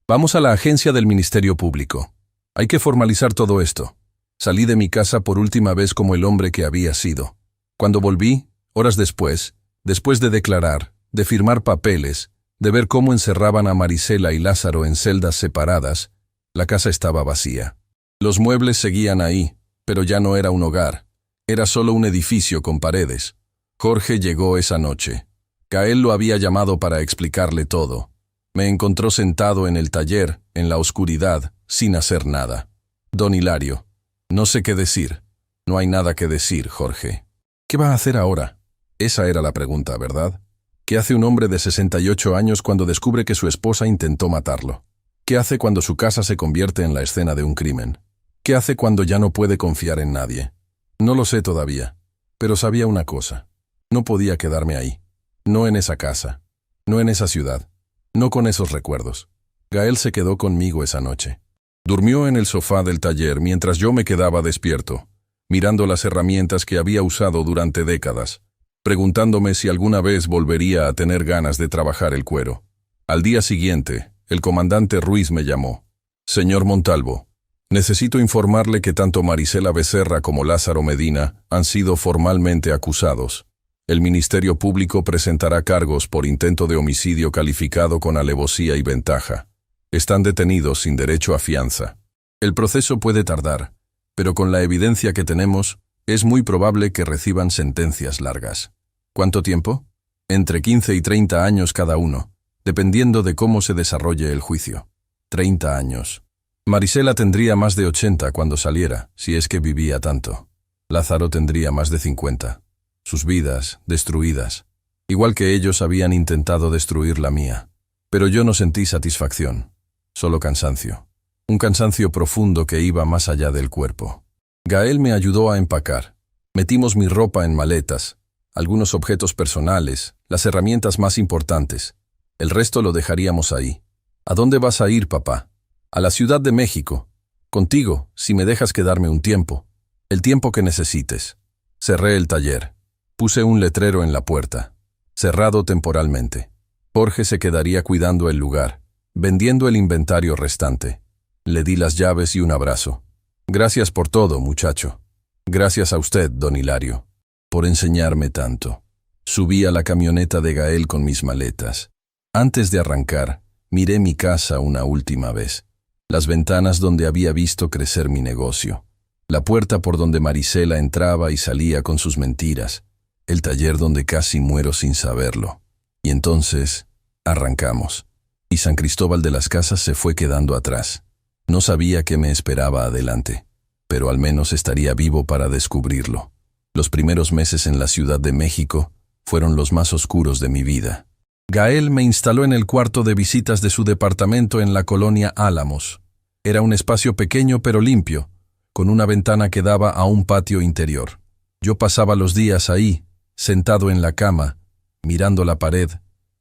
Vamos a la agencia del Ministerio Público. Hay que formalizar todo esto. Salí de mi casa por última vez como el hombre que había sido. Cuando volví, horas después de declarar, de firmar papeles, de ver cómo encerraban a Marisela y Lázaro en celdas separadas, la casa estaba vacía. Los muebles seguían ahí, pero ya no era un hogar. Era solo un edificio con paredes. Jorge llegó esa noche. Gael lo había llamado para explicarle todo. Me encontró sentado en el taller, en la oscuridad, sin hacer nada. Don Hilario, no sé qué decir. No hay nada que decir, Jorge. ¿Qué va a hacer ahora? Esa era la pregunta, ¿verdad? ¿Qué hace un hombre de 68 años cuando descubre que su esposa intentó matarlo? ¿Qué hace cuando su casa se convierte en la escena de un crimen? ¿Qué hace cuando ya no puede confiar en nadie? No lo sé todavía, pero sabía una cosa. No podía quedarme ahí. No en esa casa. No en esa ciudad. No con esos recuerdos. Gael se quedó conmigo esa noche. Durmió en el sofá del taller mientras yo me quedaba despierto, mirando las herramientas que había usado durante décadas, preguntándome si alguna vez volvería a tener ganas de trabajar el cuero. Al día siguiente, el comandante Ruiz me llamó. Señor Montalvo, necesito informarle que tanto Marisela Becerra como Lázaro Medina han sido formalmente acusados. El Ministerio Público presentará cargos por intento de homicidio calificado con alevosía y ventaja. Están detenidos sin derecho a fianza. El proceso puede tardar, pero con la evidencia que tenemos, es muy probable que reciban sentencias largas. ¿Cuánto tiempo? Entre 15 y 30 años cada uno, dependiendo de cómo se desarrolle el juicio. 30 años. Marisela tendría más de 80 cuando saliera, si es que vivía tanto. Lázaro tendría más de 50. Sus vidas, destruidas. Igual que ellos habían intentado destruir la mía. Pero yo no sentí satisfacción, solo cansancio. Un cansancio profundo que iba más allá del cuerpo. Gael me ayudó a empacar. Metimos mi ropa en maletas, algunos objetos personales, las herramientas más importantes. El resto lo dejaríamos ahí. ¿A dónde vas a ir, papá? A la Ciudad de México. Contigo, si me dejas quedarme un tiempo. El tiempo que necesites. Cerré el taller. Puse un letrero en la puerta. Cerrado temporalmente. Jorge se quedaría cuidando el lugar, vendiendo el inventario restante. Le di las llaves y un abrazo. Gracias por todo, muchacho. Gracias a usted, don Hilario, por enseñarme tanto. Subí a la camioneta de Gael con mis maletas. Antes de arrancar, miré mi casa una última vez. Las ventanas donde había visto crecer mi negocio. La puerta por donde Marisela entraba y salía con sus mentiras. El taller donde casi muero sin saberlo. Y entonces, arrancamos. Y San Cristóbal de las Casas se fue quedando atrás. No sabía qué me esperaba adelante, pero al menos estaría vivo para descubrirlo. Los primeros meses en la Ciudad de México fueron los más oscuros de mi vida. Gael me instaló en el cuarto de visitas de su departamento en la colonia Álamos. Era un espacio pequeño pero limpio, con una ventana que daba a un patio interior. Yo pasaba los días ahí, sentado en la cama, mirando la pared,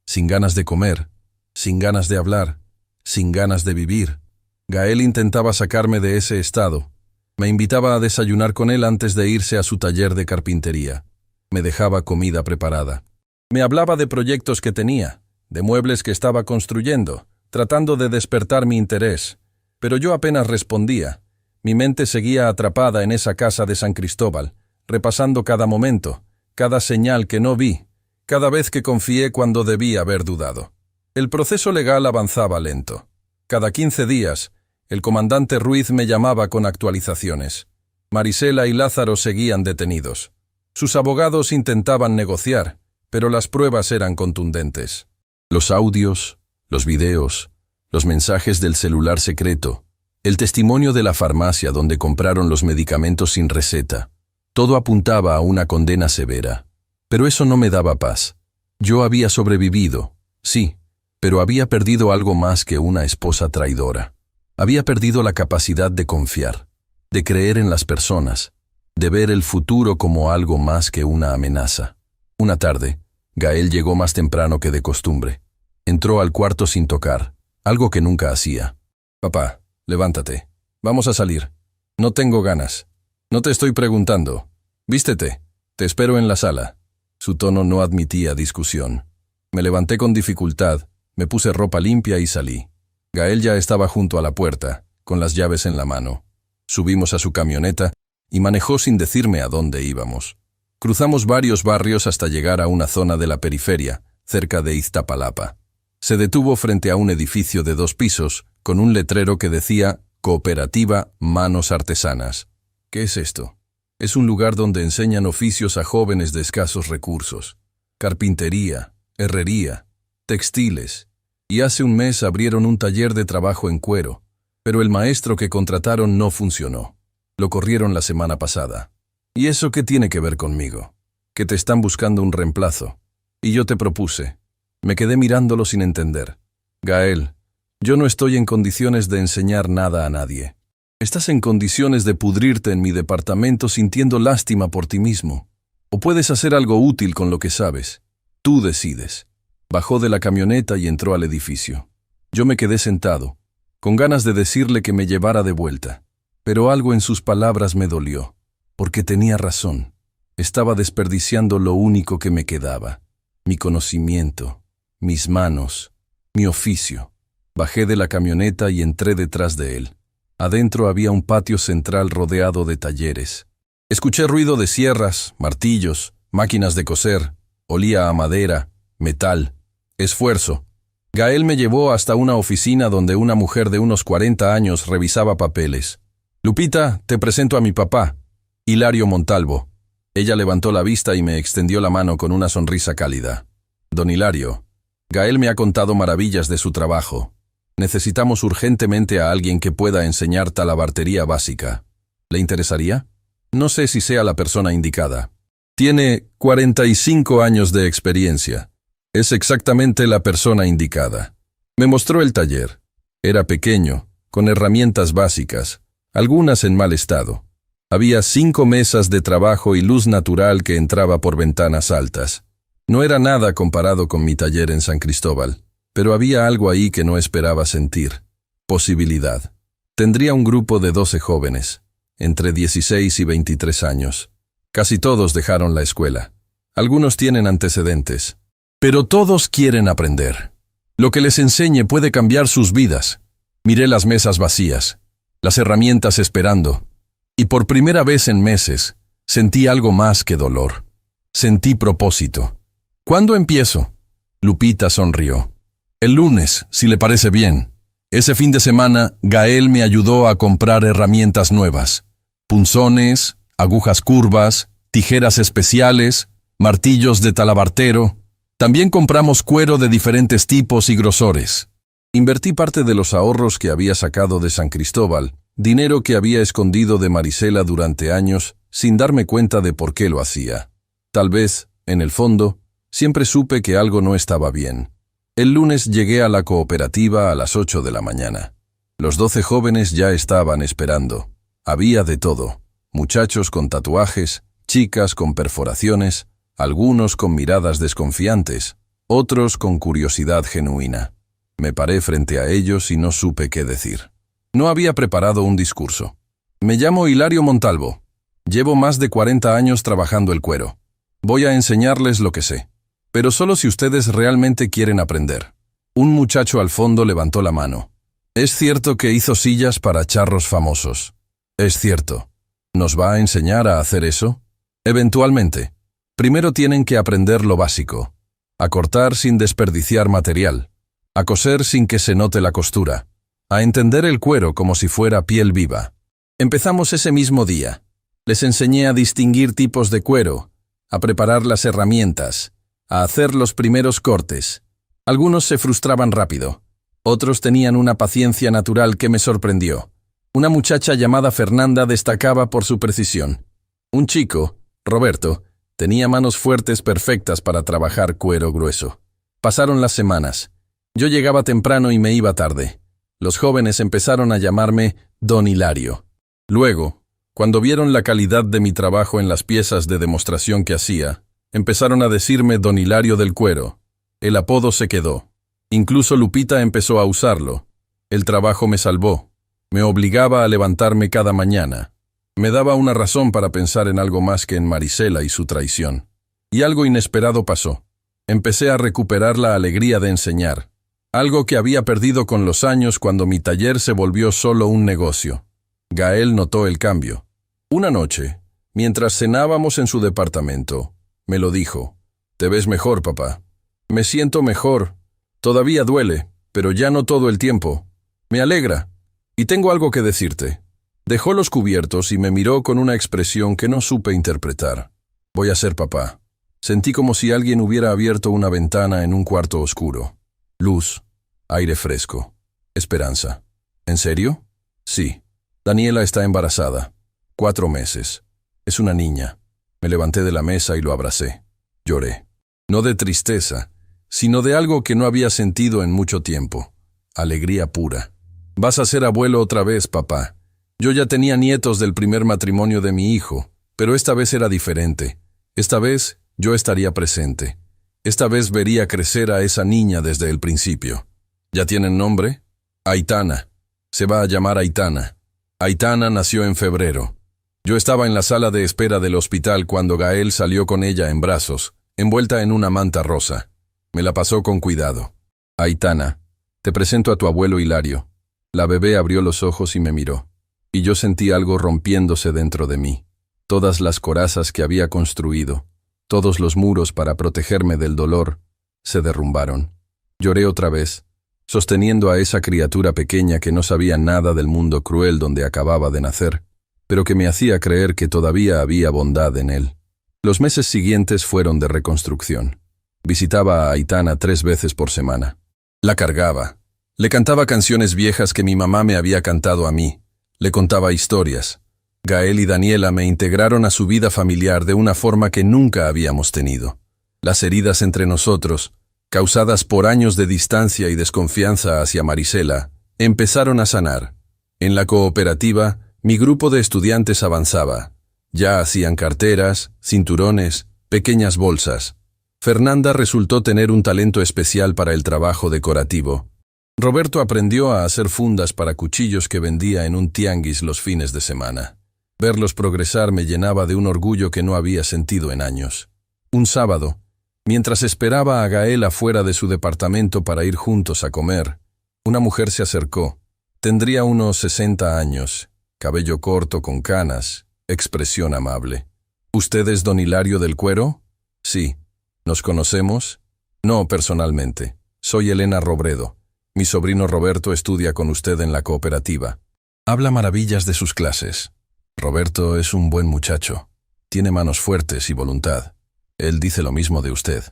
sin ganas de comer, sin ganas de hablar, sin ganas de vivir. Gael intentaba sacarme de ese estado. Me invitaba a desayunar con él antes de irse a su taller de carpintería. Me dejaba comida preparada. Me hablaba de proyectos que tenía, de muebles que estaba construyendo, tratando de despertar mi interés. Pero yo apenas respondía. Mi mente seguía atrapada en esa casa de San Cristóbal, repasando cada momento, cada señal que no vi, cada vez que confié cuando debí haber dudado. El proceso legal avanzaba lento. Cada 15 días, el comandante Ruiz me llamaba con actualizaciones. Marisela y Lázaro seguían detenidos. Sus abogados intentaban negociar, pero las pruebas eran contundentes. Los audios, los videos, los mensajes del celular secreto, el testimonio de la farmacia donde compraron los medicamentos sin receta, todo apuntaba a una condena severa. Pero eso no me daba paz. Yo había sobrevivido, sí, pero había perdido algo más que una esposa traidora. Había perdido la capacidad de confiar, de creer en las personas, de ver el futuro como algo más que una amenaza. Una tarde, Gael llegó más temprano que de costumbre. Entró al cuarto sin tocar, algo que nunca hacía. «Papá, levántate. Vamos a salir. No tengo ganas. No te estoy preguntando. Vístete. Te espero en la sala». Su tono no admitía discusión. Me levanté con dificultad, me puse ropa limpia y salí. Gael ya estaba junto a la puerta, con las llaves en la mano. Subimos a su camioneta y manejó sin decirme a dónde íbamos. Cruzamos varios barrios hasta llegar a una zona de la periferia, cerca de Iztapalapa. Se detuvo frente a un edificio de 2 pisos, con un letrero que decía «Cooperativa Manos Artesanas». ¿Qué es esto? Es un lugar donde enseñan oficios a jóvenes de escasos recursos. Carpintería, herrería, textiles. Y hace un mes abrieron un taller de trabajo en cuero, pero el maestro que contrataron no funcionó. Lo corrieron la semana pasada. ¿Y eso qué tiene que ver conmigo? Que te están buscando un reemplazo. Y yo te propuse. Me quedé mirándolo sin entender. Gael, yo no estoy en condiciones de enseñar nada a nadie. Estás en condiciones de pudrirte en mi departamento sintiendo lástima por ti mismo. O puedes hacer algo útil con lo que sabes. Tú decides. Bajó de la camioneta y entró al edificio. Yo me quedé sentado, con ganas de decirle que me llevara de vuelta. Pero algo en sus palabras me dolió, porque tenía razón. Estaba desperdiciando lo único que me quedaba. Mi conocimiento, mis manos, mi oficio. Bajé de la camioneta y entré detrás de él. Adentro había un patio central rodeado de talleres. Escuché ruido de sierras, martillos, máquinas de coser. Olía a madera, metal, esfuerzo. Gael me llevó hasta una oficina donde una mujer de unos 40 años revisaba papeles. «Lupita, te presento a mi papá, Hilario Montalvo». Ella levantó la vista y me extendió la mano con una sonrisa cálida. «Don Hilario, Gael me ha contado maravillas de su trabajo. Necesitamos urgentemente a alguien que pueda enseñar talabartería básica. ¿Le interesaría? No sé si sea la persona indicada. Tiene 45 años de experiencia. Es exactamente la persona indicada». Me mostró el taller. Era pequeño, con herramientas básicas, algunas en mal estado. Había 5 mesas de trabajo y luz natural que entraba por ventanas altas. No era nada comparado con mi taller en San Cristóbal, pero había algo ahí que no esperaba sentir. Posibilidad. Tendría un grupo de 12 jóvenes, entre 16 y 23 años. Casi todos dejaron la escuela. Algunos tienen antecedentes. Pero todos quieren aprender. Lo que les enseñe puede cambiar sus vidas. Miré las mesas vacías, las herramientas esperando, y por primera vez en meses sentí algo más que dolor. Sentí propósito. ¿Cuándo empiezo? Lupita sonrió. El lunes, si le parece bien. Ese fin de semana, Gael me ayudó a comprar herramientas nuevas. Punzones, agujas curvas, tijeras especiales, martillos de talabartero. También compramos cuero de diferentes tipos y grosores. Invertí parte de los ahorros que había sacado de San Cristóbal, dinero que había escondido de Marisela durante años, sin darme cuenta de por qué lo hacía. Tal vez, en el fondo, siempre supe que algo no estaba bien. El lunes llegué a la cooperativa a las 8 de la mañana. Los 12 jóvenes ya estaban esperando. Había de todo. Muchachos con tatuajes, chicas con perforaciones, algunos con miradas desconfiantes, otros con curiosidad genuina. Me paré frente a ellos y no supe qué decir. No había preparado un discurso. Me llamo Hilario Montalvo. Llevo más de 40 años trabajando el cuero. Voy a enseñarles lo que sé. Pero solo si ustedes realmente quieren aprender. Un muchacho al fondo levantó la mano. Es cierto que hizo sillas para charros famosos. Es cierto. ¿Nos va a enseñar a hacer eso? Eventualmente. Primero tienen que aprender lo básico: a cortar sin desperdiciar material, a coser sin que se note la costura, a entender el cuero como si fuera piel viva. Empezamos ese mismo día. Les enseñé a distinguir tipos de cuero, a preparar las herramientas, a hacer los primeros cortes. Algunos se frustraban rápido. Otros tenían una paciencia natural que me sorprendió. Una muchacha llamada Fernanda destacaba por su precisión. Un chico, Roberto, tenía manos fuertes perfectas para trabajar cuero grueso. Pasaron las semanas. Yo llegaba temprano y me iba tarde. Los jóvenes empezaron a llamarme Don Hilario. Luego, cuando vieron la calidad de mi trabajo en las piezas de demostración que hacía, empezaron a decirme Don Hilario del Cuero. El apodo se quedó. Incluso Lupita empezó a usarlo. El trabajo me salvó. Me obligaba a levantarme cada mañana. Me daba una razón para pensar en algo más que en Marisela y su traición. Y algo inesperado pasó. Empecé a recuperar la alegría de enseñar. Algo que había perdido con los años cuando mi taller se volvió solo un negocio. Gael notó el cambio. Una noche, mientras cenábamos en su departamento, me lo dijo. «Te ves mejor, papá». «Me siento mejor. Todavía duele, pero ya no todo el tiempo. Me alegra. Y tengo algo que decirte». Dejó los cubiertos y me miró con una expresión que no supe interpretar. «Voy a ser papá». Sentí como si alguien hubiera abierto una ventana en un cuarto oscuro. Luz, aire fresco, esperanza. ¿En serio? Sí. Daniela está embarazada. 4 meses. Es una niña. Me levanté de la mesa y lo abracé. Lloré. No de tristeza, sino de algo que no había sentido en mucho tiempo. Alegría pura. «Vas a ser abuelo otra vez, papá». Yo ya tenía nietos del primer matrimonio de mi hijo, pero esta vez era diferente. Esta vez yo estaría presente. Esta vez vería crecer a esa niña desde el principio. ¿Ya tienen nombre? Aitana. Se va a llamar Aitana. Aitana nació en febrero. Yo estaba en la sala de espera del hospital cuando Gael salió con ella en brazos, envuelta en una manta rosa. Me la pasó con cuidado. «Aitana, te presento a tu abuelo Hilario». La bebé abrió los ojos y me miró. Y yo sentí algo rompiéndose dentro de mí. Todas las corazas que había construido, todos los muros para protegerme del dolor, se derrumbaron. Lloré otra vez, sosteniendo a esa criatura pequeña que no sabía nada del mundo cruel donde acababa de nacer, pero que me hacía creer que todavía había bondad en él. Los meses siguientes fueron de reconstrucción. Visitaba a Aitana 3 veces por semana. La cargaba. Le cantaba canciones viejas que mi mamá me había cantado a mí. Le contaba historias. Gael y Daniela me integraron a su vida familiar de una forma que nunca habíamos tenido. Las heridas entre nosotros, causadas por años de distancia y desconfianza hacia Marisela, empezaron a sanar. En la cooperativa, mi grupo de estudiantes avanzaba. Ya hacían carteras, cinturones, pequeñas bolsas. Fernanda resultó tener un talento especial para el trabajo decorativo. Roberto aprendió a hacer fundas para cuchillos que vendía en un tianguis los fines de semana. Verlos progresar me llenaba de un orgullo que no había sentido en años. Un sábado, mientras esperaba a Gael afuera de su departamento para ir juntos a comer, una mujer se acercó. Tendría unos 60 años, cabello corto con canas, expresión amable. «¿Usted es don Hilario del Cuero?» «Sí». «¿Nos conocemos?» «No, personalmente. Soy Elena Robredo. Mi sobrino Roberto estudia con usted en la cooperativa. Habla maravillas de sus clases. Roberto es un buen muchacho. Tiene manos fuertes y voluntad. Él dice lo mismo de usted,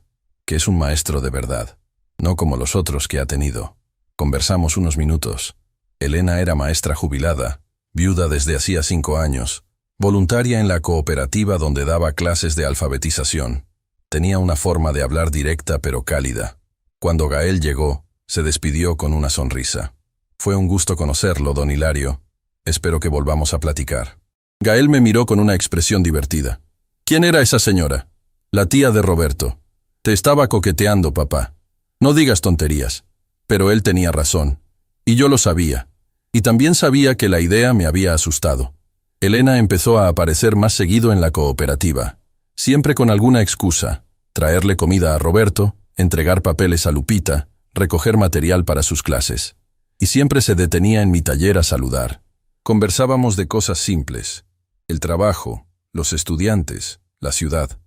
que es un maestro de verdad, no como los otros que ha tenido». Conversamos unos minutos. Elena era maestra jubilada, viuda desde hacía 5 años, voluntaria en la cooperativa donde daba clases de alfabetización. Tenía una forma de hablar directa pero cálida. Cuando Gael llegó, se despidió con una sonrisa. «Fue un gusto conocerlo, don Hilario. Espero que volvamos a platicar». Gael me miró con una expresión divertida. «¿Quién era esa señora?» «La tía de Roberto. Te estaba coqueteando, papá. No digas tonterías». Pero él tenía razón. Y yo lo sabía. Y también sabía que la idea me había asustado. Elena empezó a aparecer más seguido en la cooperativa. Siempre con alguna excusa. Traerle comida a Roberto, entregar papeles a Lupita, recoger material para sus clases. Y siempre se detenía en mi taller a saludar. Conversábamos de cosas simples: el trabajo, los estudiantes, la ciudad.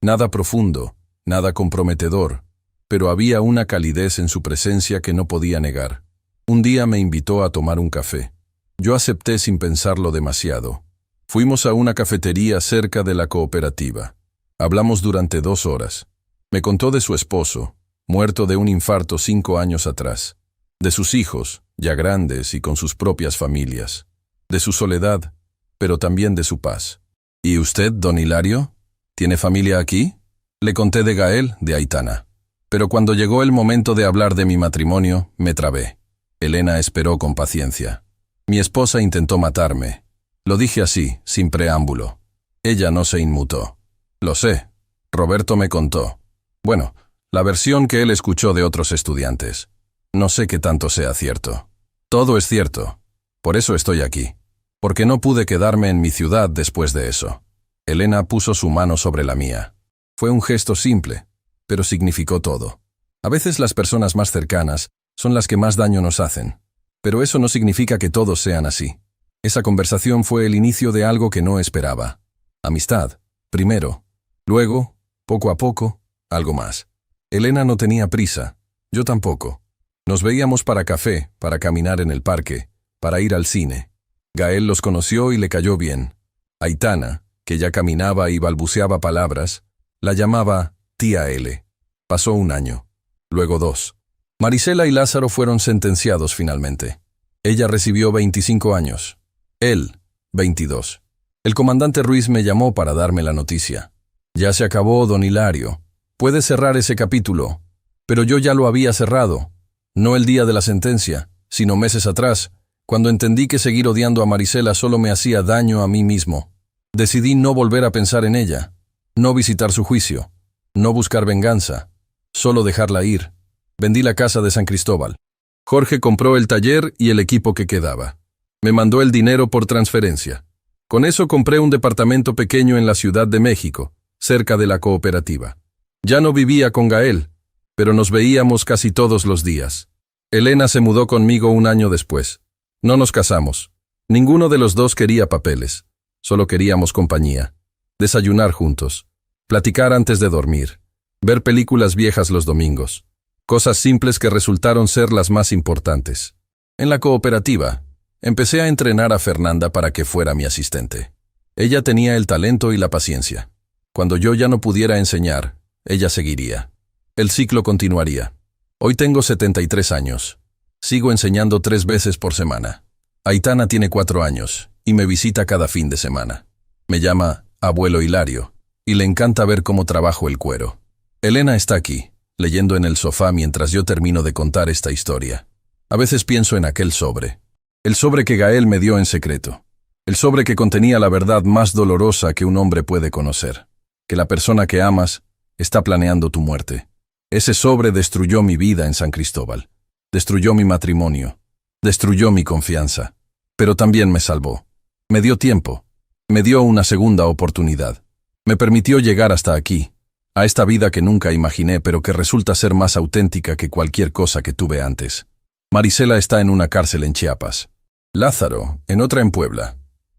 Nada profundo, nada comprometedor, pero había una calidez en su presencia que no podía negar. Un día me invitó a tomar un café. Yo acepté sin pensarlo demasiado. Fuimos a una cafetería cerca de la cooperativa. Hablamos durante 2 horas. Me contó de su esposo, muerto de un infarto 5 años atrás, de sus hijos, ya grandes y con sus propias familias, de su soledad, pero también de su paz. ¿Y usted, don Hilario? ¿Tiene familia aquí? Le conté de Gael, de Aitana. Pero cuando llegó el momento de hablar de mi matrimonio, me trabé. Elena esperó con paciencia. Mi esposa intentó matarme. Lo dije así, sin preámbulo. Ella no se inmutó. Lo sé. Roberto me contó. Bueno, la versión que él escuchó de otros estudiantes. No sé qué tanto sea cierto. Todo es cierto. Por eso estoy aquí. Porque no pude quedarme en mi ciudad después de eso. Elena puso su mano sobre la mía. Fue un gesto simple, pero significó todo. A veces las personas más cercanas son las que más daño nos hacen. Pero eso no significa que todos sean así. Esa conversación fue el inicio de algo que no esperaba. Amistad, primero. Luego, poco a poco, algo más. Elena no tenía prisa. Yo tampoco. Nos veíamos para café, para caminar en el parque, para ir al cine. Gael los conoció y le cayó bien. Aitana, que ya caminaba y balbuceaba palabras, la llamaba tía L. Pasó 1 año. Luego 2. Marisela y Lázaro fueron sentenciados finalmente. Ella recibió 25 años. Él, 22. El comandante Ruiz me llamó para darme la noticia. Ya se acabó, don Hilario. Puede cerrar ese capítulo. Pero yo ya lo había cerrado. No el día de la sentencia, sino meses atrás, cuando entendí que seguir odiando a Marisela solo me hacía daño a mí mismo. Decidí no volver a pensar en ella, no visitar su juicio, no buscar venganza, solo dejarla ir. Vendí la casa de San Cristóbal. Jorge compró el taller y el equipo que quedaba. Me mandó el dinero por transferencia. Con eso compré un departamento pequeño en la Ciudad de México, cerca de la cooperativa. Ya no vivía con Gael, pero nos veíamos casi todos los días. Elena se mudó conmigo 1 año después. No nos casamos. Ninguno de los dos quería papeles. Solo queríamos compañía. Desayunar juntos. Platicar antes de dormir. Ver películas viejas los domingos. Cosas simples que resultaron ser las más importantes. En la cooperativa, empecé a entrenar a Fernanda para que fuera mi asistente. Ella tenía el talento y la paciencia. Cuando yo ya no pudiera enseñar, ella seguiría. El ciclo continuaría. Hoy tengo 73 años. Sigo enseñando 3 veces por semana. Aitana tiene 4 años y me visita cada fin de semana. Me llama abuelo Hilario y le encanta ver cómo trabajo el cuero. Elena está aquí, leyendo en el sofá mientras yo termino de contar esta historia. A veces pienso en aquel sobre. El sobre que Gael me dio en secreto. El sobre que contenía la verdad más dolorosa que un hombre puede conocer. Que la persona que amas está planeando tu muerte. Ese sobre destruyó mi vida en San Cristóbal. Destruyó mi matrimonio. Destruyó mi confianza. Pero también me salvó. Me dio tiempo. Me dio una segunda oportunidad. Me permitió llegar hasta aquí. A esta vida que nunca imaginé, pero que resulta ser más auténtica que cualquier cosa que tuve antes. Marisela está en una cárcel en Chiapas. Lázaro, en otra en Puebla.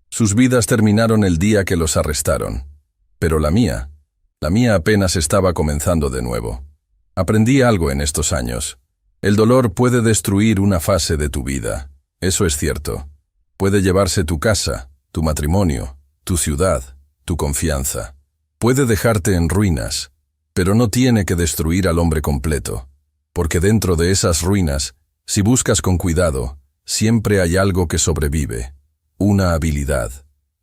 Sus vidas terminaron el día que los arrestaron. Pero la mía apenas estaba comenzando de nuevo. Aprendí algo en estos años. El dolor puede destruir una fase de tu vida. Eso es cierto. Puede llevarse tu casa, tu matrimonio, tu ciudad, tu confianza. Puede dejarte en ruinas, pero no tiene que destruir al hombre completo, porque dentro de esas ruinas, si buscas con cuidado, siempre hay algo que sobrevive, una habilidad,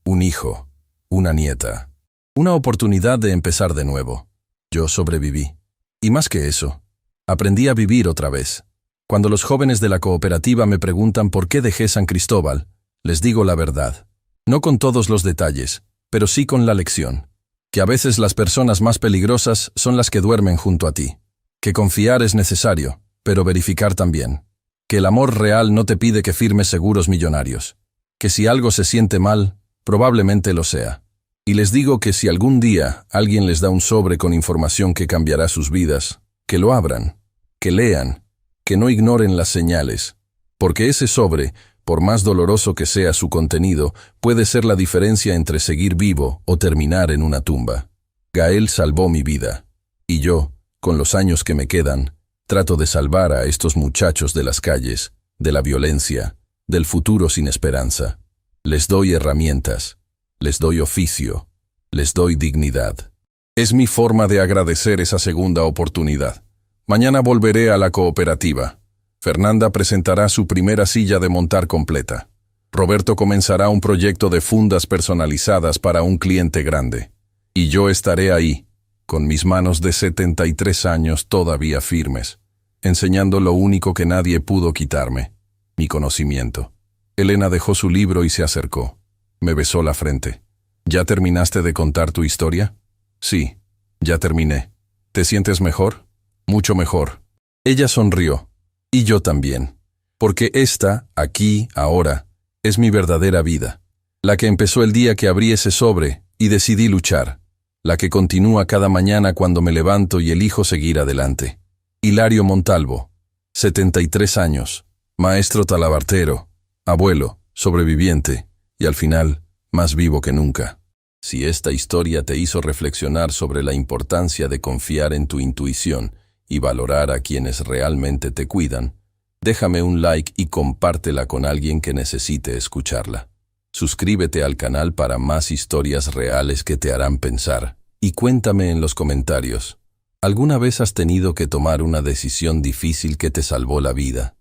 un hijo, una nieta, una oportunidad de empezar de nuevo. Yo sobreviví. Y más que eso, aprendí a vivir otra vez. Cuando los jóvenes de la cooperativa me preguntan por qué dejé San Cristóbal, les digo la verdad. No con todos los detalles, pero sí con la lección. Que a veces las personas más peligrosas son las que duermen junto a ti. Que confiar es necesario, pero verificar también. Que el amor real no te pide que firmes seguros millonarios. Que si algo se siente mal, probablemente lo sea. Y les digo que si algún día alguien les da un sobre con información que cambiará sus vidas, que lo abran, que lean, que no ignoren las señales. Porque ese sobre, por más doloroso que sea su contenido, puede ser la diferencia entre seguir vivo o terminar en una tumba. Gael salvó mi vida. Y yo, con los años que me quedan, trato de salvar a estos muchachos de las calles, de la violencia, del futuro sin esperanza. Les doy herramientas, les doy oficio, les doy dignidad. Es mi forma de agradecer esa segunda oportunidad. Mañana volveré a la cooperativa. Fernanda presentará su primera silla de montar completa. Roberto comenzará un proyecto de fundas personalizadas para un cliente grande. Y yo estaré ahí, con mis manos de 73 años todavía firmes, enseñando lo único que nadie pudo quitarme, mi conocimiento. Elena dejó su libro y se acercó. Me besó la frente. ¿Ya terminaste de contar tu historia? Sí, ya terminé. ¿Te sientes mejor? Mucho mejor. Ella sonrió. Y yo también. Porque esta, aquí, ahora, es mi verdadera vida. La que empezó el día que abrí ese sobre y decidí luchar. La que continúa cada mañana cuando me levanto y elijo seguir adelante. Hilario Montalvo, 73 años, maestro talabartero, abuelo, sobreviviente, y al final, más vivo que nunca. Si esta historia te hizo reflexionar sobre la importancia de confiar en tu intuición y valorar a quienes realmente te cuidan, déjame un like y compártela con alguien que necesite escucharla. Suscríbete al canal para más historias reales que te harán pensar. Y cuéntame en los comentarios, ¿alguna vez has tenido que tomar una decisión difícil que te salvó la vida?